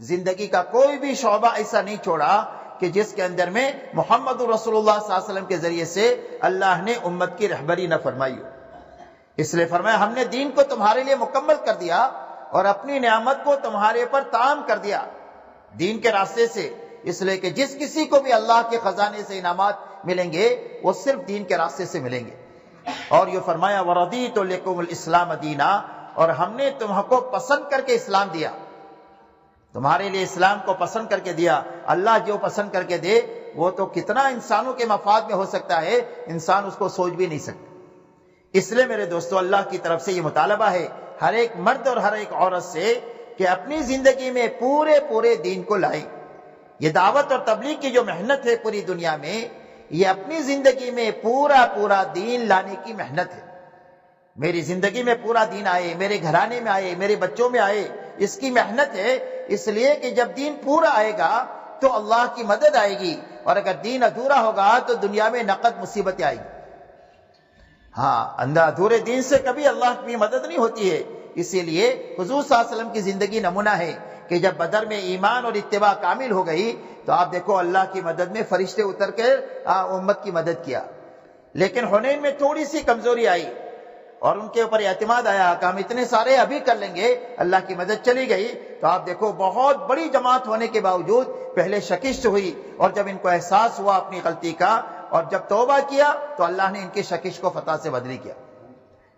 زندگی کا کوئی بھی شعبہ ایسا نہیں چھوڑا کہ جس کے اندر میں محمد رسول اللہ صلی اللہ علیہ وسلم کے ذریعے سے اللہ نے امت کی رہبری نہ فرمائی ہو۔ اس لیے فرمایا ہم نے دین کو تمہارے لیے مکمل کر دیا اور اپنی نعمت کو تمہارے پر تام کر دیا دین کے راستے سے، اس لیے کہ جس کسی کو بھی اللہ کے خزانے سے انعامات ملیں گے وہ صرف دین کے راستے سے ملیں گے۔ اور یہ فرمایا وَرَضِيتُ لَكُمُ الْإِسْلَامَ دِينًا، اور ہم نے تم کو پسند کر کے اسلام دیا، تمہارے لیے اسلام کو پسند کر کے دیا۔ اللہ جو پسند کر کے دے وہ تو کتنا انسانوں کے مفاد میں ہو سکتا ہے، انسان اس کو سوچ بھی نہیں سکتا۔ اس لیے میرے دوستو اللہ کی طرف سے یہ مطالبہ ہے ہر ایک مرد اور ہر ایک عورت سے کہ اپنی زندگی میں پورے دین کو لائیں۔ یہ دعوت اور تبلیغ کی جو محنت ہے پوری دنیا میں، یہ اپنی زندگی میں پورا دین لانے کی محنت ہے۔ میری زندگی میں پورا دین آئے، میرے گھرانے میں آئے، میرے بچوں میں آئے، اس کی محنت ہے۔ اس لیے کہ جب دین پورا آئے گا تو اللہ کی مدد آئے گی، اور اگر دین ادھورا ہوگا تو دنیا میں نقد مصیبتیں آئیں گی۔ ہاں، ادھورے دین سے کبھی اللہ کی مدد نہیں ہوتی ہے۔ اسی لیے حضور صلی اللہ علیہ وسلم کی زندگی نمونہ ہے کہ جب بدر میں ایمان اور اتباع کامل ہو گئی تو آپ دیکھو اللہ کی مدد میں فرشتے اتر کے امت کی مدد کیا۔ لیکن حنین میں تھوڑی سی کمزوری آئی اور ان کے اوپر اعتماد آیا کہ ہم اتنے سارے ابھی کر لیں گے، اللہ کی مدد چلی گئی تو آپ دیکھو بہت بڑی جماعت ہونے کے باوجود پہلے شکست ہوئی، اور جب ان کو احساس ہوا اپنی غلطی کا اور جب توبہ کیا تو اللہ نے ان کی شکست کو فتح سے بدلی کیا۔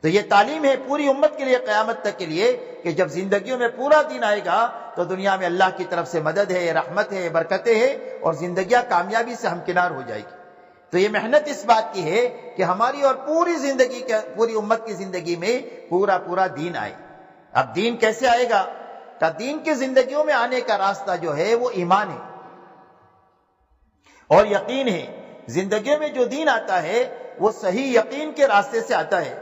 تو یہ تعلیم ہے پوری امت کے لیے قیامت تک کے لیے کہ جب زندگیوں میں پورا دین آئے گا تو دنیا میں اللہ کی طرف سے مدد ہے، رحمت ہے، برکتیں ہیں، اور زندگیاں کامیابی سے ہمکنار ہو جائے گی۔ تو یہ محنت اس بات کی ہے کہ ہماری اور پوری امت کی زندگی میں پورا دین آئے۔ اب دین کیسے آئے گا؟ کہ دین کی زندگیوں میں آنے کا راستہ جو ہے وہ ایمان ہے اور یقین ہے۔ زندگیوں میں جو دین آتا ہے وہ صحیح یقین کے راستے سے آتا ہے۔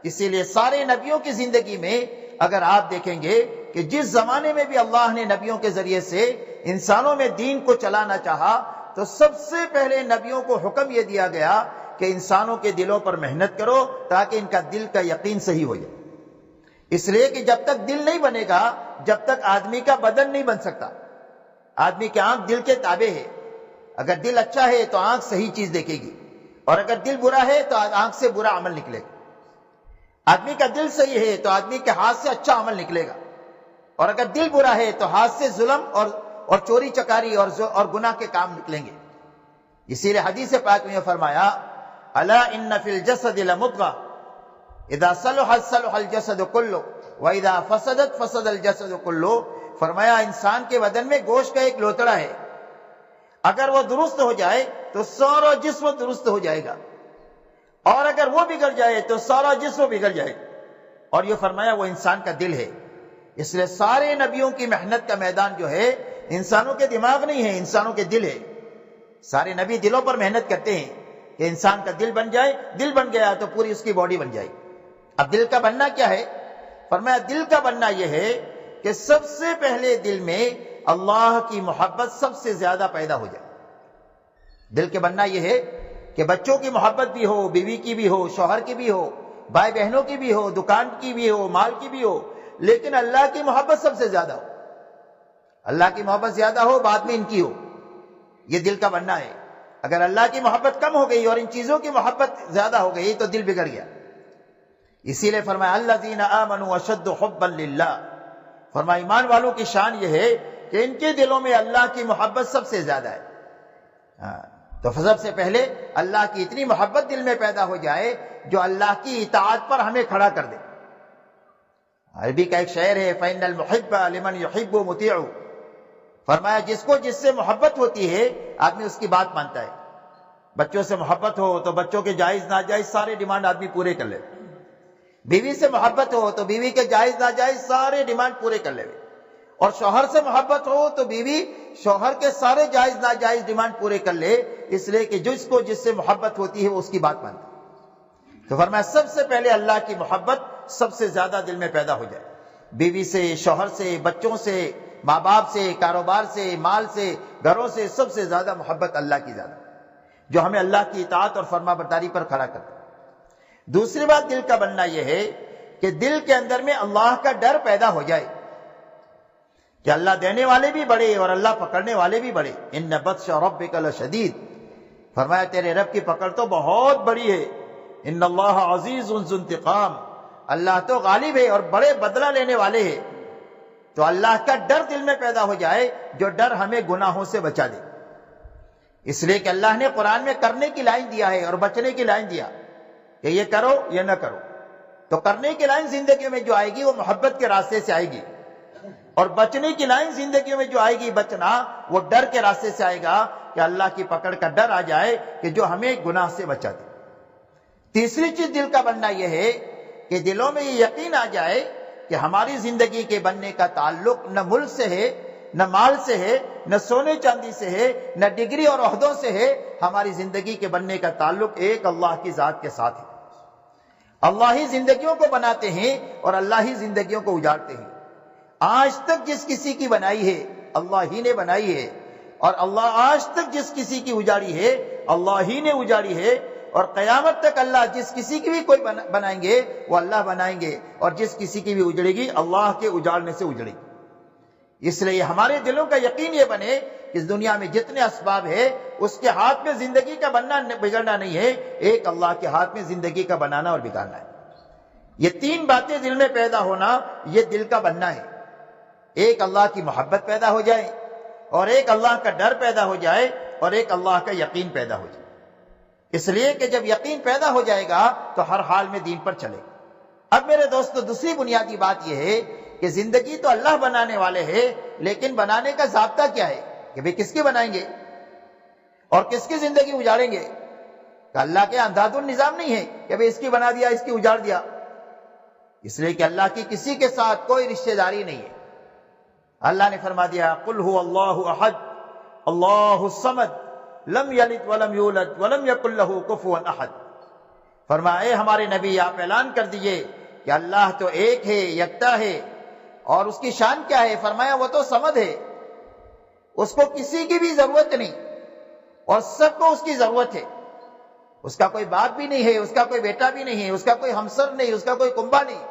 اسی لیے سارے نبیوں کی زندگی میں اگر آپ دیکھیں گے کہ جس زمانے میں بھی اللہ نے نبیوں کے ذریعے سے انسانوں میں دین کو چلانا چاہا تو سب سے پہلے نبیوں کو حکم یہ دیا گیا کہ انسانوں کے دلوں پر محنت کرو تاکہ ان کا دل کا یقین صحیح ہو جائے۔ اس لیے کہ جب تک دل نہیں بنے گا جب تک آدمی کا بدن نہیں بن سکتا۔ آدمی کی آنکھ دل کے تابع ہے، اگر دل اچھا ہے تو آنکھ صحیح چیز دیکھے گی، اور اگر دل برا ہے تو آنکھ سے برا عمل نکلے گا۔ آدمی کا دل صحیح ہے تو آدمی کے ہاتھ سے اچھا عمل نکلے گا، اور اگر دل برا ہے تو ہاتھ سے ظلم اور چوری چکاری اور گناہ کے کام نکلیں گے۔ اسی لیے حدیث پاک میں فرمایا الا ان فی الجسد لمضغہ اذا صلحت صلح الجسد کلہ واذا فسدت فسد الجسد کلہ۔ فرمایا انسان کے بدن میں گوشت کا ایک لوتڑا ہے، اگر وہ درست ہو جائے تو سارا جسم درست ہو جائے گا، اور اگر وہ بگڑ جائے تو سارا جسم بگڑ جائے گا۔ اور یہ فرمایا وہ انسان کا دل ہے۔ اس لیے سارے نبیوں کی محنت کا میدان جو ہے انسانوں کے دماغ نہیں ہے، انسانوں کے دل ہے۔ سارے نبی دلوں پر محنت کرتے ہیں کہ انسان کا دل بن جائے، دل بن گیا تو پوری اس کی باڈی بن جائے۔ اب دل کا بننا کیا ہے؟ فرمایا دل کا بننا یہ ہے کہ سب سے پہلے دل میں اللہ کی محبت سب سے زیادہ پیدا ہو جائے۔ دل کے بننا یہ ہے کہ بچوں کی محبت بھی ہو، بیوی کی بھی ہو، شوہر کی بھی ہو، بھائی بہنوں کی بھی ہو، دکان کی بھی ہو، مال کی بھی ہو، لیکن اللہ کی محبت سب سے زیادہ ہو۔ اللہ کی محبت زیادہ ہو، بعد میں ان کی ہو۔ یہ دل کا بننا ہے۔ اگر اللہ کی محبت کم ہو گئی اور ان چیزوں کی محبت زیادہ ہو گئی تو دل بگڑ گیا۔ اسی لیے فرمایا الذین آمنوا اشد حبا للہ۔ فرمایا ایمان والوں کی شان یہ ہے کہ ان کے دلوں میں اللہ کی محبت سب سے زیادہ ہے۔ تو سب سے پہلے اللہ کی اتنی محبت دل میں پیدا ہو جائے جو اللہ کی اطاعت پر ہمیں کھڑا کر دے۔ عربی کا ایک شعر ہے فَإِنَّ الْمُحِبَّ لِمَنْ يُحِبُّ مُطِيعُ۔ فرمایا جس کو جس سے محبت ہوتی ہے آدمی اس کی بات مانتا ہے۔ بچوں سے محبت ہو تو بچوں کے جائز ناجائز سارے ڈیمانڈ آدمی پورے کر لے۔ بیوی سے محبت ہو تو بیوی کے جائز ناجائز سارے ڈیمانڈ پورے کر لے، اور شوہر سے محبت ہو تو بیوی شوہر کے سارے جائز ناجائز ڈیمانڈ پورے کر لے، اس لیے کہ جس کو جس سے محبت ہوتی ہے وہ اس کی بات مانتا ہے۔ تو فرمایا سب سے پہلے اللہ کی محبت سب سے زیادہ دل میں پیدا ہو جائے۔ بیوی سے، شوہر سے، بچوں سے، ماں باپ سے، کاروبار سے، مال سے، گھروں سے سب سے زیادہ محبت اللہ کی زیادہ، جو ہمیں اللہ کی اطاعت اور فرما برداری پر کھڑا کرتا ہے۔ دوسری بات دل کا بننا یہ ہے کہ دل کے اندر میں اللہ کا ڈر پیدا ہو جائے۔ کہ اللہ دینے والے بھی بڑے اور اللہ پکڑنے والے بھی بڑے. ان بطش ربک لشدید، فرمایا تیرے رب کی پکڑ تو بہت بڑی ہے. ان اللہ عزیز ذو انتقام، اللہ تو غالب ہے اور بڑے بدلہ لینے والے ہیں. تو اللہ کا ڈر دل میں پیدا ہو جائے، جو ڈر ہمیں گناہوں سے بچا دے. اس لیے کہ اللہ نے قرآن میں کرنے کی لائن دیا ہے اور بچنے کی لائن دیا کہ یہ کرو یہ نہ کرو. تو کرنے کی لائن زندگی میں جو آئے گی وہ محبت کے راستے سے آئے گی، اور بچنے کی لائن زندگی میں جو آئے گی بچنا وہ ڈر کے راستے سے آئے گا کہ اللہ کی پکڑ کا ڈر آ جائے کہ جو ہمیں گناہ سے بچا دے. تیسری چیز دل کا بننا یہ ہے کہ دلوں میں یہ یقین آ جائے کہ ہماری زندگی کے بننے کا تعلق نہ ملک سے ہے، نہ مال سے ہے، نہ سونے چاندی سے ہے، نہ ڈگری اور عہدوں سے ہے. ہماری زندگی کے بننے کا تعلق ایک اللہ کی ذات کے ساتھ ہے. اللہ ہی زندگیوں کو بناتے ہیں اور اللہ ہی زندگیوں کو اجاڑتے ہیں. آج تک جس کسی کی بنائی ہے اللہ ہی نے بنائی ہے، اور اللہ آج تک جس کسی کی اجاڑی ہے اللہ ہی نے اجاڑی ہے، اور قیامت تک اللہ جس کسی کی بھی کوئی بنائیں گے وہ اللہ بنائیں گے، اور جس کسی کی بھی اجڑے گی اللہ کے اجاڑنے سے اجڑے گی. اس لیے ہمارے دلوں کا یقین یہ بنے کہ اس دنیا میں جتنے اسباب ہے اس کے ہاتھ میں زندگی کا بننا بگڑنا نہیں ہے، ایک اللہ کے ہاتھ میں زندگی کا بنانا اور بگاڑنا ہے. یہ تین باتیں دل میں پیدا ہونا یہ دل کا بننا ہے. ایک اللہ کی محبت پیدا ہو جائے، اور ایک اللہ کا ڈر پیدا ہو جائے، اور ایک اللہ کا یقین پیدا ہو جائے. اس لیے کہ جب یقین پیدا ہو جائے گا تو ہر حال میں دین پر چلے. اب میرے دوستو دوسری بنیادی بات یہ ہے کہ زندگی تو اللہ بنانے والے ہیں، لیکن بنانے کا ضابطہ کیا ہے کہ بھئی کس کی بنائیں گے اور کس کی زندگی اجاڑیں گے. کہ اللہ کے انداز النظام نہیں ہے کہ بھئی اس کی بنا دیا اس کی اجاڑ دیا. اس لیے کہ اللہ کی کسی کے ساتھ کوئی رشتہ داری نہیں ہے. اللہ نے فرما دیا قل هو اللہ احد اللہ الصمد لم یلد ولم یولد ولم یکن له کفوا احد. فرمائے ہمارے نبی آپ اعلان کر دیجئے کہ اللہ تو ایک ہے، یکتا ہے، اور اس کی شان کیا ہے؟ فرمایا وہ تو صمد ہے، اس کو کسی کی بھی ضرورت نہیں اور سب کو اس کی ضرورت ہے. اس کا کوئی باپ بھی نہیں ہے، اس کا کوئی بیٹا بھی نہیں ہے، اس کا کوئی ہمسر نہیں، اس کا کوئی کنبا نہیں،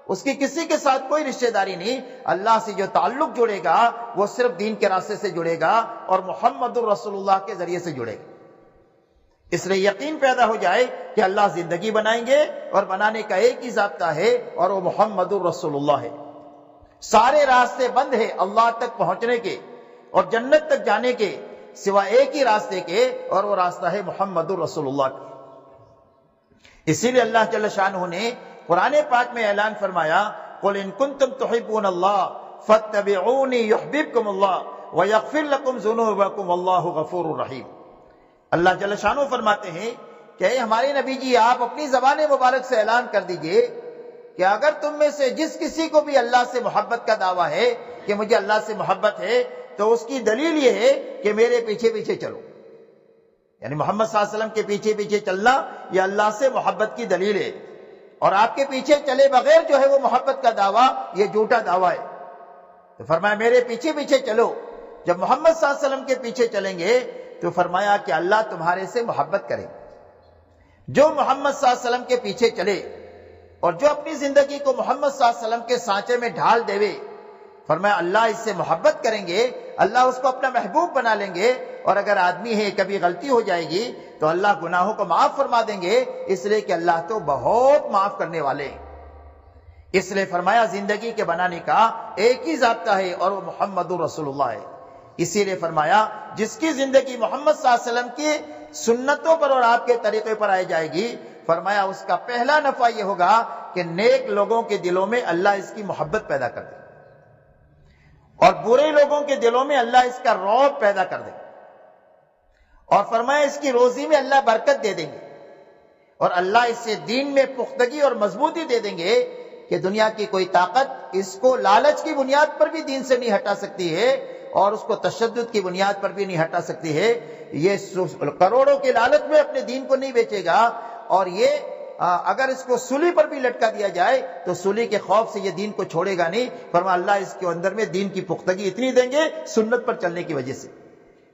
اس کی کسی کے ساتھ کوئی رشتہ داری نہیں. اللہ سے جو تعلق جڑے گا وہ صرف دین کے راستے سے جڑے گا اور محمد الرسول اللہ کے ذریعے سے جڑے گا. اس لیے یقین پیدا ہو جائے کہ اللہ زندگی بنائیں گے اور بنانے کا ایک ہی ضابطہ ہے اور وہ محمد الرسول اللہ ہے. سارے راستے بند ہیں اللہ تک پہنچنے کے اور جنت تک جانے کے سوا ایک ہی راستے کے، اور وہ راستہ ہے محمد الرسول اللہ کا. اسی لیے اللہ جل شانہ نے قرآن پاک میں اعلان فرمایا قل ان کنتم تحبون اللہ فاتبعونی یحببکم اللہ ویغفر لکم ذنوبکم واللہ غفور رحیم. اللہ جل شانہ فرماتے ہیں کہ اے ہمارے نبی جی آپ اپنی زبان مبارک سے اعلان کر دیجئے کہ اگر تم میں سے جس کسی کو بھی اللہ سے محبت کا دعویٰ ہے کہ مجھے اللہ سے محبت ہے تو اس کی دلیل یہ ہے کہ میرے پیچھے پیچھے چلو. یعنی محمد صلی اللہ علیہ وسلم کے پیچھے پیچھے چلنا یہ اللہ سے محبت کی دلیل ہے، اور آپ کے پیچھے چلے بغیر جو ہے وہ محبت کا دعویٰ یہ جھوٹا دعویٰ ہے. تو فرمایا میرے پیچھے پیچھے چلو. جب محمد صلی اللہ علیہ وسلم کے پیچھے چلیں گے تو فرمایا کہ اللہ تمہارے سے محبت کرے. جو محمد صلی اللہ علیہ وسلم کے پیچھے چلے اور جو اپنی زندگی کو محمد صلی اللہ علیہ وسلم کے سانچے میں ڈھال دے، فرمایا اللہ اس سے محبت کریں گے، اللہ اس کو اپنا محبوب بنا لیں گے. اور اگر آدمی ہے کبھی غلطی ہو جائے گی تو اللہ گناہوں کو معاف فرما دیں گے، اس لیے کہ اللہ تو بہت معاف کرنے والے ہیں. اس لیے فرمایا زندگی کے بنانے کا ایک ہی ضابطہ ہے اور وہ محمد رسول اللہ ہے. اسی لیے فرمایا جس کی زندگی محمد صلی اللہ علیہ وسلم کی سنتوں پر اور آپ کے طریقے پر آئی جائے گی، فرمایا اس کا پہلا نفع یہ ہوگا کہ نیک لوگوں کے دلوں میں اللہ اس کی محبت پیدا کر دے، اور برے لوگوں کے دلوں میں اللہ اس کا رعب پیدا کر دے. اور فرمایا اس کی روزی میں اللہ برکت دے دیں گے، اور اللہ اس سے دین میں پختگی اور مضبوطی دے دیں گے کہ دنیا کی کوئی طاقت اس کو لالچ کی بنیاد پر بھی دین سے نہیں ہٹا سکتی ہے، اور اس کو تشدد کی بنیاد پر بھی نہیں ہٹا سکتی ہے. یہ کروڑوں کے لالچ میں اپنے دین کو نہیں بیچے گا، اور یہ اگر اس کو سولی پر بھی لٹکا دیا جائے تو سولی کے خوف سے یہ دین کو چھوڑے گا نہیں. فرمایا اللہ اس کے اندر میں دین کی پختگی اتنی دیں گے سنت پر چلنے کی وجہ سے.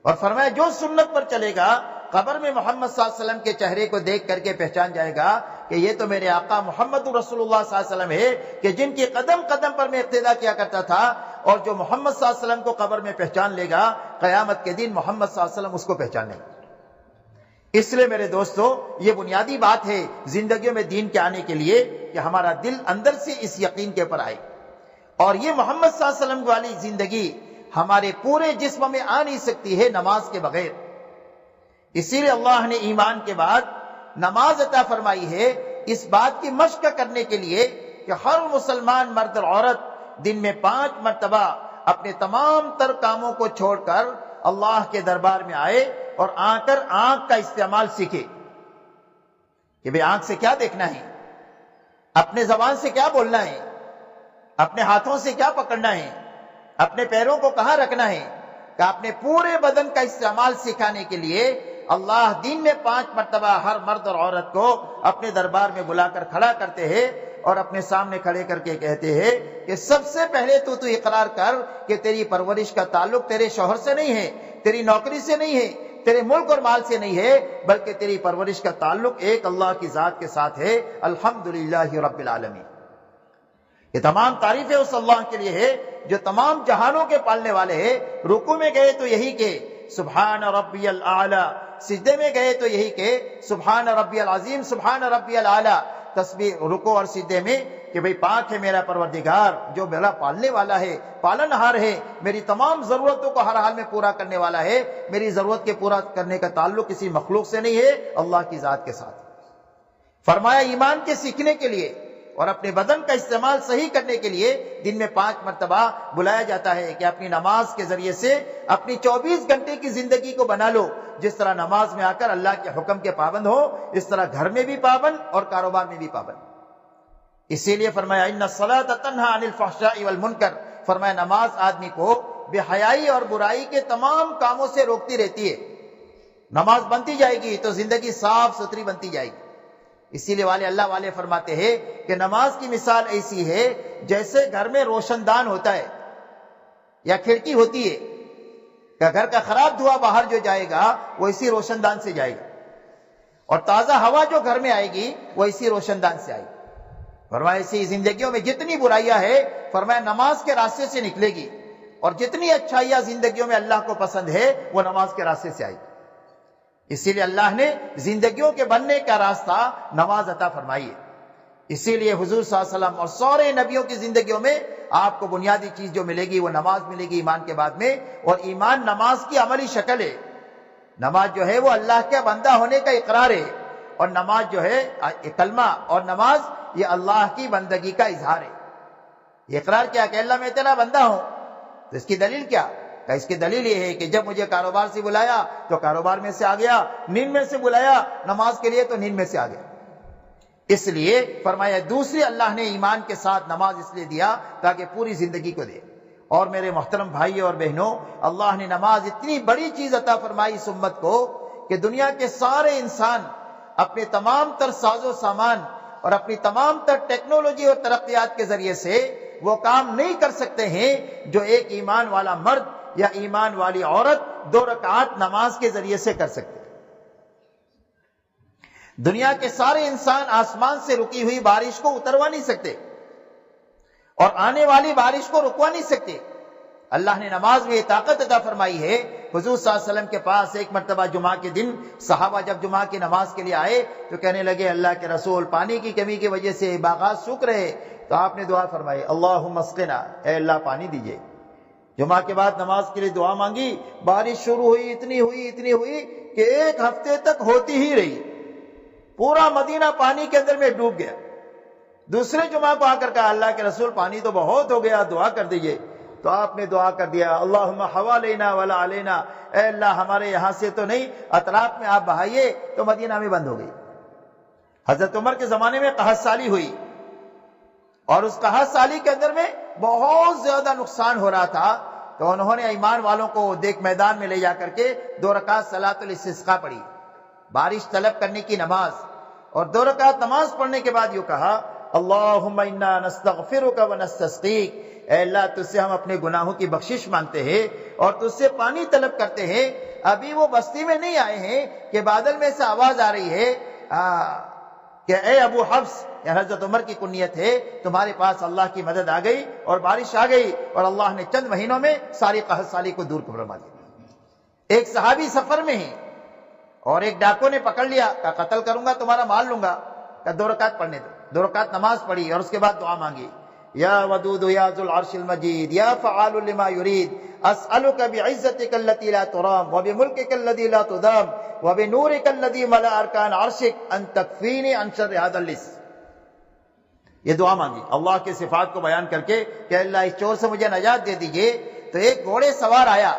اور فرمایا جو سنت پر چلے گا قبر میں محمد صلی اللہ علیہ وسلم کے چہرے کو دیکھ کر کے پہچان جائے گا کہ یہ تو میرے آقا محمد رسول اللہ صلی اللہ علیہ وسلم ہے، کہ جن کی قدم قدم پر میں اقتدا کیا کرتا تھا، اور جو محمد صلی اللہ علیہ وسلم کو قبر میں پہچان لے گا، قیامت کے دن محمد صلی اللہ علیہ وسلم اس کو پہچان لیں گے۔ اس لیے میرے دوستو، یہ بنیادی بات ہے زندگیوں میں دین کے آنے کے لیے کہ ہمارا دل اندر سے اس یقین کے اوپر آئے، اور یہ محمد صلی اللہ علیہ وسلم والی زندگی ہمارے پورے جسم میں آ نہیں سکتی ہے نماز کے بغیر۔ اسی لیے اللہ نے ایمان کے بعد نماز عطا فرمائی ہے، اس بات کی مشق کرنے کے لیے کہ ہر مسلمان مرد اور عورت دن میں 5 مرتبہ اپنے تمام تر کاموں کو چھوڑ کر اللہ کے دربار میں آئے اور آ کر آنکھ کا استعمال سیکھے کہ بھئی آنکھ سے کیا دیکھنا ہے، اپنے زبان سے کیا بولنا ہے، اپنے ہاتھوں سے کیا پکڑنا ہے، اپنے پیروں کو کہاں رکھنا ہے، کہ اپنے پورے بدن کا استعمال سکھانے کے لیے اللہ دن میں 5 مرتبہ ہر مرد اور عورت کو اپنے دربار میں بلا کر کھڑا کرتے ہیں اور اپنے سامنے کھڑے کر کے کہتے ہیں کہ سب سے پہلے تو اقرار کر کہ تیری پرورش کا تعلق تیرے شوہر سے نہیں ہے، تیری نوکری سے نہیں ہے، تیرے ملک اور مال سے نہیں ہے، بلکہ تیری پرورش کا تعلق ایک اللہ کی ذات کے ساتھ ہے۔ الحمدللہ رب العالمین۔ یہ تمام تعریفیں اس اللہ کے لیے ہے جو تمام جہانوں کے پالنے والے ہیں۔ رکوع میں گئے تو یہی کہ سبحان ربی الاعلی، سجدے میں گئے تو یہی کہ سبحان ربی العظیم، سبحان ربی الاعلی۔ تسبیح رکوع اور سجدے میں کہ بھئی پاک ہے میرا پروردگار جو میرا پالنے والا ہے، پالنہار ہے، میری تمام ضرورتوں کو ہر حال میں پورا کرنے والا ہے، میری ضرورت کے پورا کرنے کا تعلق کسی مخلوق سے نہیں ہے، اللہ کی ذات کے ساتھ۔ فرمایا ایمان کے سیکھنے کے لیے اور اپنے بدن کا استعمال صحیح کرنے کے لیے دن میں 5 مرتبہ بلایا جاتا ہے کہ اپنی نماز کے ذریعے سے اپنی 24 گھنٹے کی زندگی کو بنا لو، جس طرح نماز میں آ کر اللہ کے حکم کے پابند ہو، اس طرح گھر میں بھی پابند اور کاروبار میں بھی پابند۔ اسی لیے فرمایا ان الصلاۃ تنہی عن الفحشاء والمنکر، فرمایا نماز آدمی کو بے حیائی اور برائی کے تمام کاموں سے روکتی رہتی ہے۔ نماز بنتی جائے گی تو زندگی صاف ستھری بنتی جائے گی۔ اسی لیے اللہ والے فرماتے ہیں کہ نماز کی مثال ایسی ہے جیسے گھر میں روشن دان ہوتا ہے یا کھڑکی ہوتی ہے، کہ گھر کا خراب دھواں باہر جو جائے گا وہ اسی روشن دان سے جائے گا، اور تازہ ہوا جو گھر میں آئے گی وہ اسی روشن دان سے آئے گی۔ فرمایا اسی زندگیوں میں جتنی برائیاں ہے، فرمایا نماز کے راستے سے نکلے گی، اور جتنی اچھائیاں زندگیوں میں اللہ کو پسند ہے وہ نماز کے راستے سے آئے گی۔ اسی لیے اللہ نے زندگیوں کے بننے کا راستہ نماز عطا فرمائی ہے۔ اسی لیے حضور صلی اللہ علیہ وسلم اور سارے نبیوں کی زندگیوں میں آپ کو بنیادی چیز جو ملے گی وہ نماز ملے گی ایمان کے بعد میں، اور ایمان نماز کی عملی شکل ہے۔ نماز جو ہے وہ اللہ کے بندہ ہونے کا اقرار ہے، اور نماز جو ہے کلمہ اور نماز یہ اللہ کی بندگی کا اظہار ہے۔ یہ اقرار کیا کہ اللہ میں تیرا بندہ ہوں، تو اس کی دلیل کیا؟ کہ اس کی دلیل یہ ہے کہ جب مجھے کاروبار سے بلایا تو کاروبار میں سے آ گیا، نیند میں سے بلایا نماز کے لیے تو نیند میں سے آ گیا۔ اس لیے فرمایا دوسری اللہ نے ایمان کے ساتھ نماز اس لیے دیا تاکہ پوری زندگی کو دے۔ اور میرے محترم بھائی اور بہنوں، اللہ نے نماز اتنی بڑی چیز عطا فرمائی اس امت کو کہ دنیا کے سارے انسان اپنے تمام تر ساز و سامان اور اپنی تمام تر ٹیکنالوجی اور ترقیات کے ذریعے سے وہ کام نہیں کر سکتے ہیں جو ایک ایمان والا مرد یا ایمان والی عورت 2 رکعات نماز کے ذریعے سے کر سکتے۔ دنیا کے سارے انسان آسمان سے رکی ہوئی بارش کو اتروا نہیں سکتے اور آنے والی بارش کو رکوا نہیں سکتے۔ اللہ نے نماز میں یہ طاقت عطا فرمائی ہے۔ حضور صلی اللہ علیہ وسلم کے پاس ایک مرتبہ جمعہ کے دن صحابہ جب جمعہ کی نماز کے لیے آئے تو کہنے لگے اللہ کے رسول پانی کی کمی کی وجہ سے باغات سوکھ رہے، تو آپ نے دعا فرمائی اللہم اسقنا، اے اللہ پانی دیجئے۔ جمعہ کے بعد نماز کے لیے دعا مانگی، بارش شروع ہوئی، اتنی ہوئی کہ 1 ہفتے تک ہوتی ہی رہی، پورا مدینہ پانی کے اندر میں ڈوب گیا۔ دوسرے جمعہ کو آ کر کہا اللہ کے رسول پانی تو بہت ہو گیا، دعا کر دیجئے۔ تو آپ نے دعا کر دیا اللہم حوالینا ولا علینا، اے اللہ ہمارے یہاں سے تو نہیں، اطراف میں آپ بہائیے، تو مدینہ میں بند ہو گئی۔ حضرت عمر کے زمانے میں قحط سالی ہوئی، اور اس قحط سالی کے اندر میں بہت زیادہ نقصان ہو رہا تھا، تو انہوں نے ایمان والوں کو دیکھ میدان میں لے جا کر کے 2 رکعت صلاۃ الاستسقاء پڑھی، بارش طلب کرنے کی نماز، اور 2 رکعت نماز پڑھنے کے بعد یوں کہا اللہم انا نستغفرک ونستسقیک، اے اللہ تجھ سے ہم اپنے گناہوں کی بخشش مانگتے ہیں اور تجھ سے پانی طلب کرتے ہیں۔ ابھی وہ بستی میں نہیں آئے ہیں کہ بادل میں سے آواز آ رہی ہے کہ اے ابو حفص یا حضرت عمر کی کنیت ہے، تمہارے پاس اللہ کی مدد آ گئی اور بارش آ گئی اور اللہ نے چند مہینوں میں ساری قحط سالی کو دور فرما دیا۔ ایک صحابی سفر میں ہیں اور ایک ڈاکو نے پکڑ لیا، کہا قتل کروں گا تمہارا مال لوں گا، کہا 2 رکعت پڑھنے دو۔ 2 رکعت نماز پڑھی اور اس کے بعد دعا مانگی، یا ودود یا ذو العرش المجید یا فعال لما یرید اسألک بعزتک التي لا ترام وبملکک الذي لا تدام وبنورک الذي ملأ ارکان عرشک ان تکفینی عن شر هذا اللص۔ یہ دعا مانگی اللہ کے صفات کو بیان کر کے کہ اللہ اس چور سے مجھے نجات دے دیجئے۔ تو ایک گھوڑے سوار آیا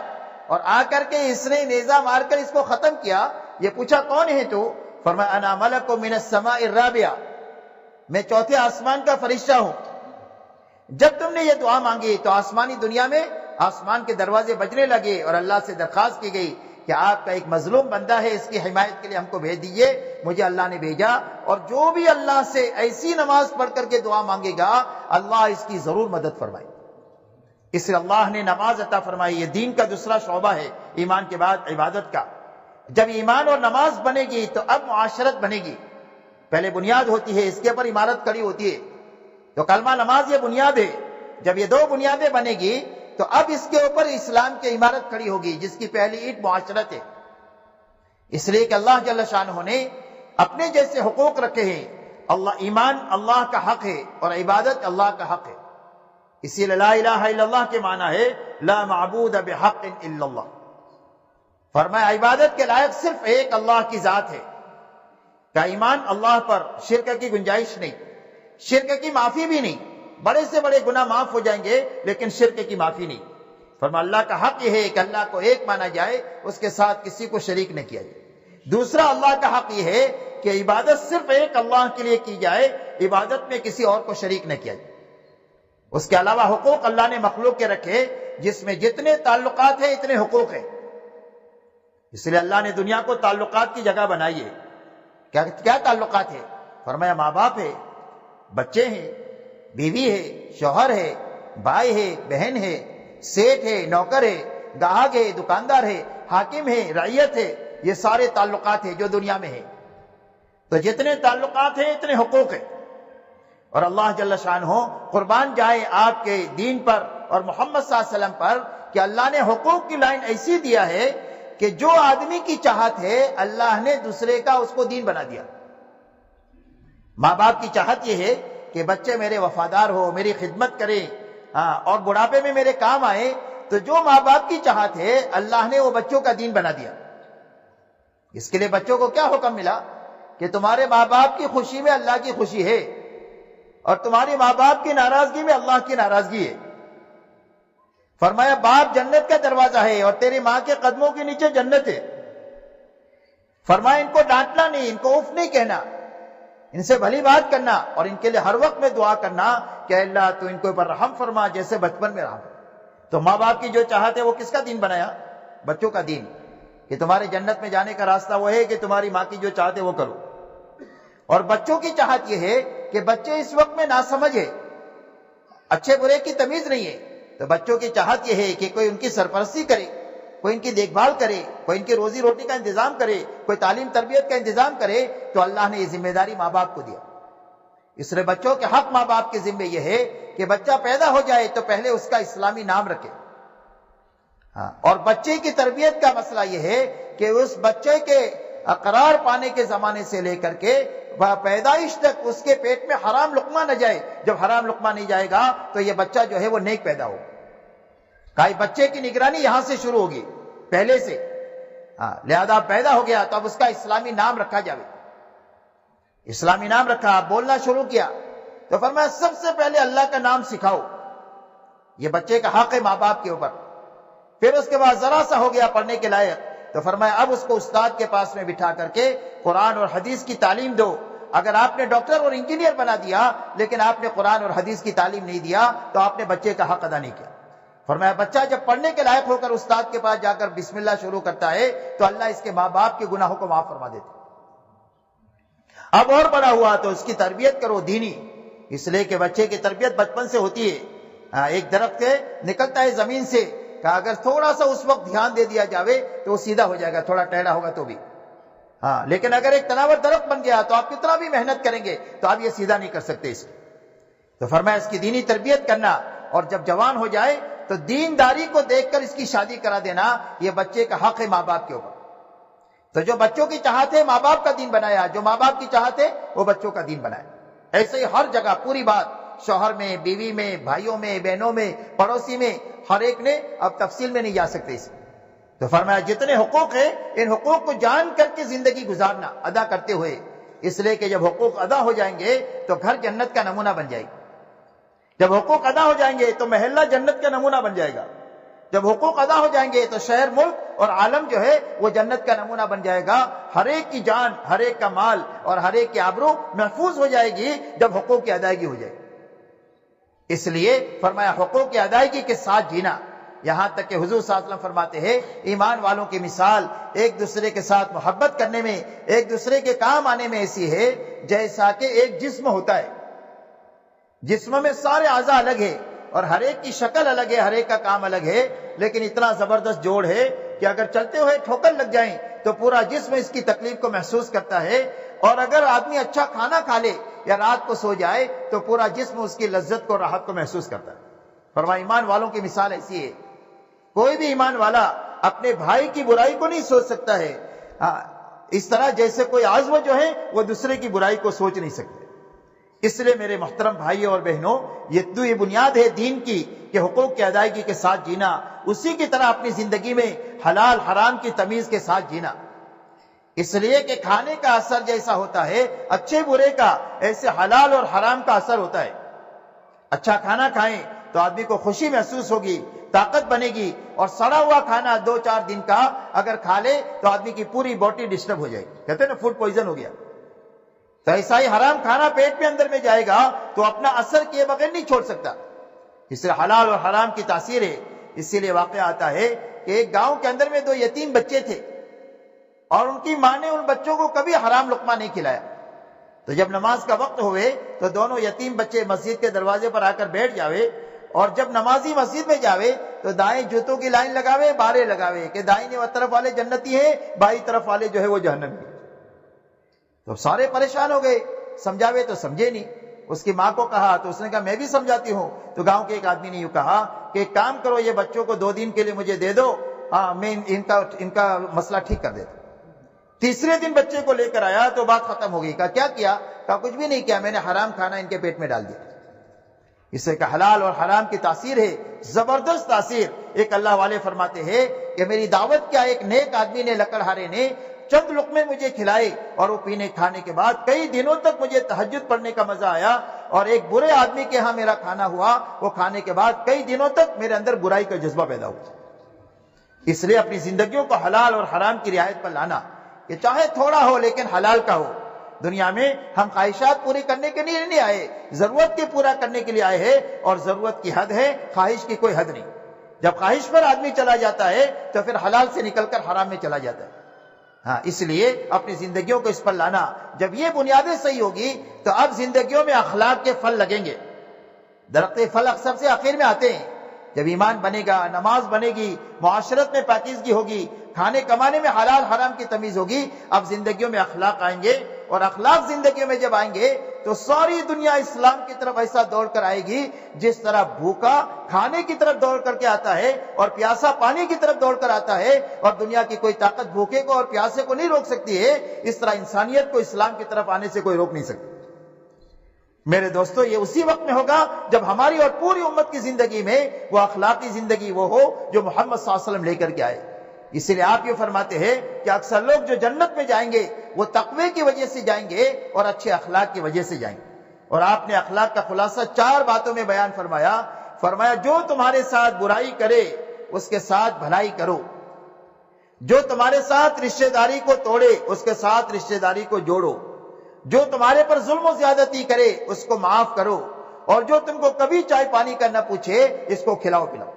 اور آ کر کے اس نے نیزہ مار کر اس کو ختم کیا۔ یہ پوچھا کون ہے تو؟ فرمایا انا ملک من السماء الرابعہ، میں 4تھے آسمان کا فرشتہ ہوں۔ جب تم نے یہ دعا مانگی تو آسمانی دنیا میں آسمان کے دروازے بجنے لگے اور اللہ سے درخواست کی گئی کہ آپ کا ایک مظلوم بندہ ہے، اس کی حمایت کے لیے ہم کو بھیج دیجئے۔ مجھے اللہ نے بھیجا، اور جو بھی اللہ سے ایسی نماز پڑھ کر کے دعا مانگے گا اللہ اس کی ضرور مدد فرمائے۔ اس لیے اللہ نے نماز عطا فرمائی۔ یہ دین کا دوسرا شعبہ ہے ایمان کے بعد عبادت کا۔ جب ایمان اور نماز بنے گی تو اب معاشرت بنے گی۔ پہلے بنیاد ہوتی ہے، اس کے اوپر عمارت کھڑی ہوتی ہے۔ تو کلمہ نماز یہ بنیاد ہے۔ جب یہ 2 بنیادیں بنے گی تو اب اس کے اوپر اسلام کی عمارت کھڑی ہوگی، جس کی پہلی اینٹ معاشرت ہے۔ اس لیے کہ اللہ جل شانہ نے اپنے جیسے حقوق رکھے ہیں۔ ایمان اللہ کا حق ہے اور عبادت اللہ کا حق ہے۔ اسی لیے لا الہ الا اللہ کے معنی ہے لا معبود بحق الا اللہ۔ فرمایا عبادت کے لائق صرف ایک اللہ کی ذات ہے۔ کا ایمان اللہ پر شرک کی گنجائش نہیں، شرک کی معافی بھی نہیں۔ بڑے سے بڑے گناہ معاف ہو جائیں گے لیکن شرک کی معافی نہیں۔ فرمایا اللہ کا حق یہ ہے کہ اللہ کو ایک مانا جائے، اس کے ساتھ کسی کو شریک نہ کیا جائے۔ دوسرا اللہ کا حق یہ ہے کہ عبادت صرف ایک اللہ کے لیے کی جائے، عبادت میں کسی اور کو شریک نہ کیا جائے۔ اس کے علاوہ حقوق اللہ نے مخلوق کے رکھے، جس میں جتنے تعلقات ہیں اتنے حقوق ہیں۔ اس لیے اللہ نے دنیا کو تعلقات کی جگہ بنائی ہے۔ کیا تعلقات ہے؟ فرمایا ماں باپ ہے، بچے ہیں، بیوی ہے، شوہر ہے، بھائی ہے، بہن ہے، سیٹ ہے، نوکر ہے، گاہک ہے، دکاندار ہے، حاکم ہے، رعیت ہے۔ یہ سارے تعلقات ہیں جو دنیا میں ہیں۔ تو جتنے تعلقات ہیں اتنے حقوق ہیں۔ اور اللہ جل شانہ قربان جائے آپ کے دین پر اور محمد صلی اللہ علیہ وسلم پر کہ اللہ نے حقوق کی لائن ایسی دیا ہے کہ جو آدمی کی چاہت ہے اللہ نے دوسرے کا اس کو دین بنا دیا۔ ماں باپ کی چاہت یہ ہے کہ بچے میرے وفادار ہو، میری خدمت کرے، اور بڑھاپے میں میرے کام آئے۔ تو جو ماں باپ کی چاہت ہے اللہ نے وہ بچوں کا دین بنا دیا۔ اس کے لیے بچوں کو کیا حکم ملا کہ تمہارے ماں باپ کی خوشی میں اللہ کی خوشی ہے اور تمہاری ماں باپ کی ناراضگی میں اللہ کی ناراضگی ہے۔ فرمایا باپ جنت کا دروازہ ہے اور تیری ماں کے قدموں کے نیچے جنت ہے۔ فرمایا ان کو ڈانٹنا نہیں، ان کو اف نہیں کہنا، ان سے بھلی بات کرنا اور ان کے لیے ہر وقت میں دعا کرنا کہ اللہ تو ان کے اوپر رحم فرما جیسے بچپن میں رحم۔ تو ماں باپ کی جو چاہت ہے وہ کس کا دین بنایا؟ بچوں کا دین، کہ تمہارے جنت میں جانے کا راستہ وہ ہے کہ تمہاری ماں کی جو چاہت ہے وہ کرو۔ اور بچوں کی چاہت یہ ہے کہ بچے اس وقت میں ناسمجھ ہے، اچھے برے کی تمیز نہیں ہے، تو بچوں کی چاہت یہ ہے کہ کوئی ان کی سرپرستی کرے، کوئی ان کی دیکھ بھال کرے، کوئی ان کی روزی روٹی کا انتظام کرے، کوئی تعلیم تربیت کا انتظام کرے۔ تو اللہ نے یہ ذمہ داری ماں باپ کو دیا۔ اس لیے بچوں کے حق ماں باپ کے ذمہ یہ ہے کہ بچہ پیدا ہو جائے تو پہلے اس کا اسلامی نام رکھے۔ اور بچے کی تربیت کا مسئلہ یہ ہے کہ اس بچے کے قرار پانے کے زمانے سے لے کر کے پیدائش تک اس کے پیٹ میں حرام لقمہ نہ جائے۔ جب حرام لقمہ نہیں جائے گا تو یہ بچہ جو ہے وہ نیک پیدا ہو۔ کئی بچے کی نگرانی یہاں سے شروع ہوگی، پہلے سے۔ لہذا پیدا ہو گیا تو اب اس کا اسلامی نام رکھا جائے۔ اسلامی نام رکھا، بولنا شروع کیا تو فرمایا سب سے پہلے اللہ کا نام سکھاؤ۔ یہ بچے کا حق ہے ماں باپ کے اوپر۔ پھر اس کے بعد ذرا سا ہو گیا پڑھنے کے لائق تو فرمایا اب اس کو استاد کے پاس میں بٹھا کر کے قرآن اور حدیث کی تعلیم دو۔ اگر آپ نے ڈاکٹر اور انجینئر بنا دیا لیکن آپ نے قرآن اور حدیث کی تعلیم نہیں دیا تو آپ نے بچے کا حق ادا نہیں کیا۔ فرمایا بچہ جب پڑھنے کے لائق ہو کر استاد کے پاس جا کر بسم اللہ شروع کرتا ہے تو اللہ اس کے ماں باپ کے گناہوں کو معاف فرما دیتے۔ اب اور بڑا ہوا تو اس کی تربیت کرو دینی، اس لیے کہ بچے کی تربیت بچپن سے ہوتی ہے۔ ایک درخت نکلتا ہے زمین سے کہ اگر تھوڑا سا اس وقت دھیان دے دیا جاوے تو وہ سیدھا ہو جائے گا، تھوڑا ٹیڑھا ہوگا تو بھی۔ ہاں، لیکن اگر ایک تناور درخت بن گیا تو آپ کتنا بھی محنت کریں گے تو آپ یہ سیدھا نہیں کر سکتے اس کو. تو فرمایا اس کی دینی تربیت کرنا، اور جب جوان ہو جائے تو دینداری کو دیکھ کر اس کی شادی کرا دینا، یہ بچے کا حق ہے ماں باپ کے اوپر. تو جو بچوں کی چاہت ہے ماں باپ کا دین بنایا، جو ماں باپ کی چاہت ہے وہ بچوں کا دین بنایا. ایسے ہی ہر جگہ پوری بات، شوہر میں، بیوی میں، بھائیوں میں، بہنوں میں، پڑوسی میں، ہر ایک نے اب تفصیل میں نہیں جا سکتے اس میں. تو فرمایا جتنے حقوق ہیں ان حقوق کو جان کر کے زندگی گزارنا، ادا کرتے ہوئے، اس لیے کہ جب حقوق ادا ہو جائیں گے تو گھر جنت کا نمونہ بن جائے گا. جب حقوق ادا ہو جائیں گے تو محلہ جنت کا نمونہ بن جائے گا. جب حقوق ادا ہو جائیں گے تو شہر، ملک اور عالم جو ہے وہ جنت کا نمونہ بن جائے گا. ہر ایک کی جان، ہر ایک کا مال اور ہر ایک کی آبرو محفوظ ہو جائے گی جب حقوق کی ادائیگی ہو جائے گی. اس لیے فرمایا حقوق کی ادائیگی کے ساتھ جینا. یہاں تک کہ حضور صلی اللہ علیہ وسلم فرماتے ہیں ایمان والوں کی مثال ایک دوسرے کے ساتھ محبت کرنے میں، ایک دوسرے کے کام آنے میں ایسی ہے جیسا کہ ایک جسم ہوتا ہے. جسم میں سارے اعضاء الگ ہے اور ہر ایک کی شکل الگ ہے، ہر ایک کا کام الگ ہے، لیکن اتنا زبردست جوڑ ہے کہ اگر چلتے ہوئے ٹھوکر لگ جائیں تو پورا جسم اس کی تکلیف کو محسوس کرتا ہے، اور اگر آدمی اچھا کھانا کھا لے یا رات کو سو جائے تو پورا جسم اس کی لذت کو، راحت کو محسوس کرتا ہے. فرمایا ایمان والوں کی مثال ایسی ہے. کوئی بھی ایمان والا اپنے بھائی کی برائی کو نہیں سوچ سکتا ہے اس طرح جیسے کوئی عضو جو ہے وہ دوسرے کی برائی کو سوچ نہیں سکتے. اس لیے میرے محترم بھائیوں اور بہنوں، یہ بنیاد ہے دین کی کہ حقوق کی ادائیگی کے ساتھ جینا، اسی کی طرح اپنی زندگی میں حلال حرام کی تمیز کے ساتھ جینا. اس لیے کہ کھانے کا اثر جیسا ہوتا ہے اچھے برے کا، ایسے حلال اور حرام کا اثر ہوتا ہے. اچھا کھانا کھائیں تو آدمی کو خوشی محسوس ہوگی، طاقت بنے گی، اور سڑا ہوا کھانا 2-4 دن کا اگر کھا لے تو آدمی کی پوری باڈی ڈسٹرب ہو جائے گی. کہتے ہیں نا فوڈ پوائزن ہو گیا. تو ایسا ہی حرام کھانا پیٹ میں اندر میں جائے گا تو اپنا اثر کیے بغیر نہیں چھوڑ سکتا. اس لیے حلال اور حرام کی تاثیر ہے. اسی لیے واقعہ آتا ہے کہ ایک گاؤں کے اندر میں 2 یتیم بچے تھے اور ان کی ماں نے ان بچوں کو کبھی حرام لقمہ نہیں کھلایا. تو جب نماز کا وقت ہوئے تو دونوں یتیم بچے مسجد کے دروازے پر آ کر بیٹھ جاوے، اور جب نمازی مسجد میں جاوے تو دائیں جوتوں کی لائن لگاوے، بارے لگاوے کہ دائیں طرف والے جنتی ہیں، بائیں طرف والے جو ہے وہ جہنمی. تو سارے پریشان ہو گئے، سمجھاوے تو سمجھے نہیں. اس کی ماں کو کہا تو اس نے کہا میں بھی سمجھاتی ہوں. تو گاؤں کے ایک آدمی نے یوں کہا کہ ایک کام کرو، یہ بچوں کو 2 دن کے لیے مجھے دے دو، میں ان کا مسئلہ ٹھیک کر دیتا ہوں. تیسرے دن بچے کو لے کر آیا تو بات ختم ہو گئی. کہا کیا؟ کہا کچھ بھی نہیں کیا، میں نے حرام کھانا ان کے پیٹ میں ڈال دیا. اسے کہ حلال اور حرام کی تاثیر ہے، زبردست تاثیر. ایک اللہ والے فرماتے ہیں کہ میری دعوت کیا ایک نیک آدمی نے، لکڑہارے نے چند لقمے مجھے کھلائے، اور وہ پینے کھانے کے بعد کئی دنوں تک مجھے تہجد پڑھنے کا مزہ آیا. اور ایک برے آدمی کے ہاں میرا کھانا ہوا، وہ کھانے کے بعد کئی دنوں تک میرے اندر برائی کا جذبہ پیدا ہوا. اس لیے اپنی زندگیوں کو حلال اور حرام کی رعایت پر لانا، کہ چاہے تھوڑا ہو لیکن حلال کا ہو. دنیا میں ہم خواہشات پوری کرنے کے لیے نہیں آئے، ضرورت کے پورا کرنے کے لیے آئے ہیں، اور ضرورت کی حد ہے، خواہش کی کوئی حد نہیں. جب خواہش پر آدمی چلا جاتا ہے تو پھر حلال سے نکل کر حرام میں چلا جاتا ہے. اس لیے اپنی زندگیوں کو اس پر لانا. جب یہ بنیادیں صحیح ہوگی تو اب زندگیوں میں اخلاق کے پھل لگیں گے. درخت پھل سب سے آخر میں آتے ہیں. جب ایمان بنے گا، نماز بنے گی، معاشرت میں پاکیزگی ہوگی، کھانے کمانے میں حلال حرام کی تمیز ہوگی، اب زندگیوں میں اخلاق آئیں گے. اور اخلاق زندگیوں میں جب آئیں گے تو ساری دنیا اسلام کی طرف ایسا دوڑ کر آئے گی جس طرح بھوکا کھانے کی طرف دوڑ کر کے آتا ہے اور پیاسا پانی کی طرف دوڑ کر آتا ہے، اور دنیا کی کوئی طاقت بھوکے کو اور پیاسے کو نہیں روک سکتی ہے، اس طرح انسانیت کو اسلام کی طرف آنے سے کوئی روک نہیں سکتی. میرے دوستو، یہ اسی وقت میں ہوگا جب ہماری اور پوری امت کی زندگی میں وہ اخلاقی زندگی وہ ہو جو محمد صلی اللہ علیہ وسلم لے کر کے آئے. اسی لیے آپ یہ فرماتے ہیں کہ اکثر لوگ جو جنت میں جائیں گے وہ تقوی کی وجہ سے جائیں گے اور اچھے اخلاق کی وجہ سے جائیں گے. اور آپ نے اخلاق کا خلاصہ 4 باتوں میں بیان فرمایا جو تمہارے ساتھ برائی کرے اس کے ساتھ بھلائی کرو، جو تمہارے ساتھ رشتہ داری کو توڑے اس کے ساتھ رشتہ داری کو جوڑو، جو تمہارے پر ظلم و زیادتی کرے اس کو معاف کرو، اور جو تم کو کبھی چائے پانی کا نہ پوچھے اس کو کھلاؤ پلاؤ.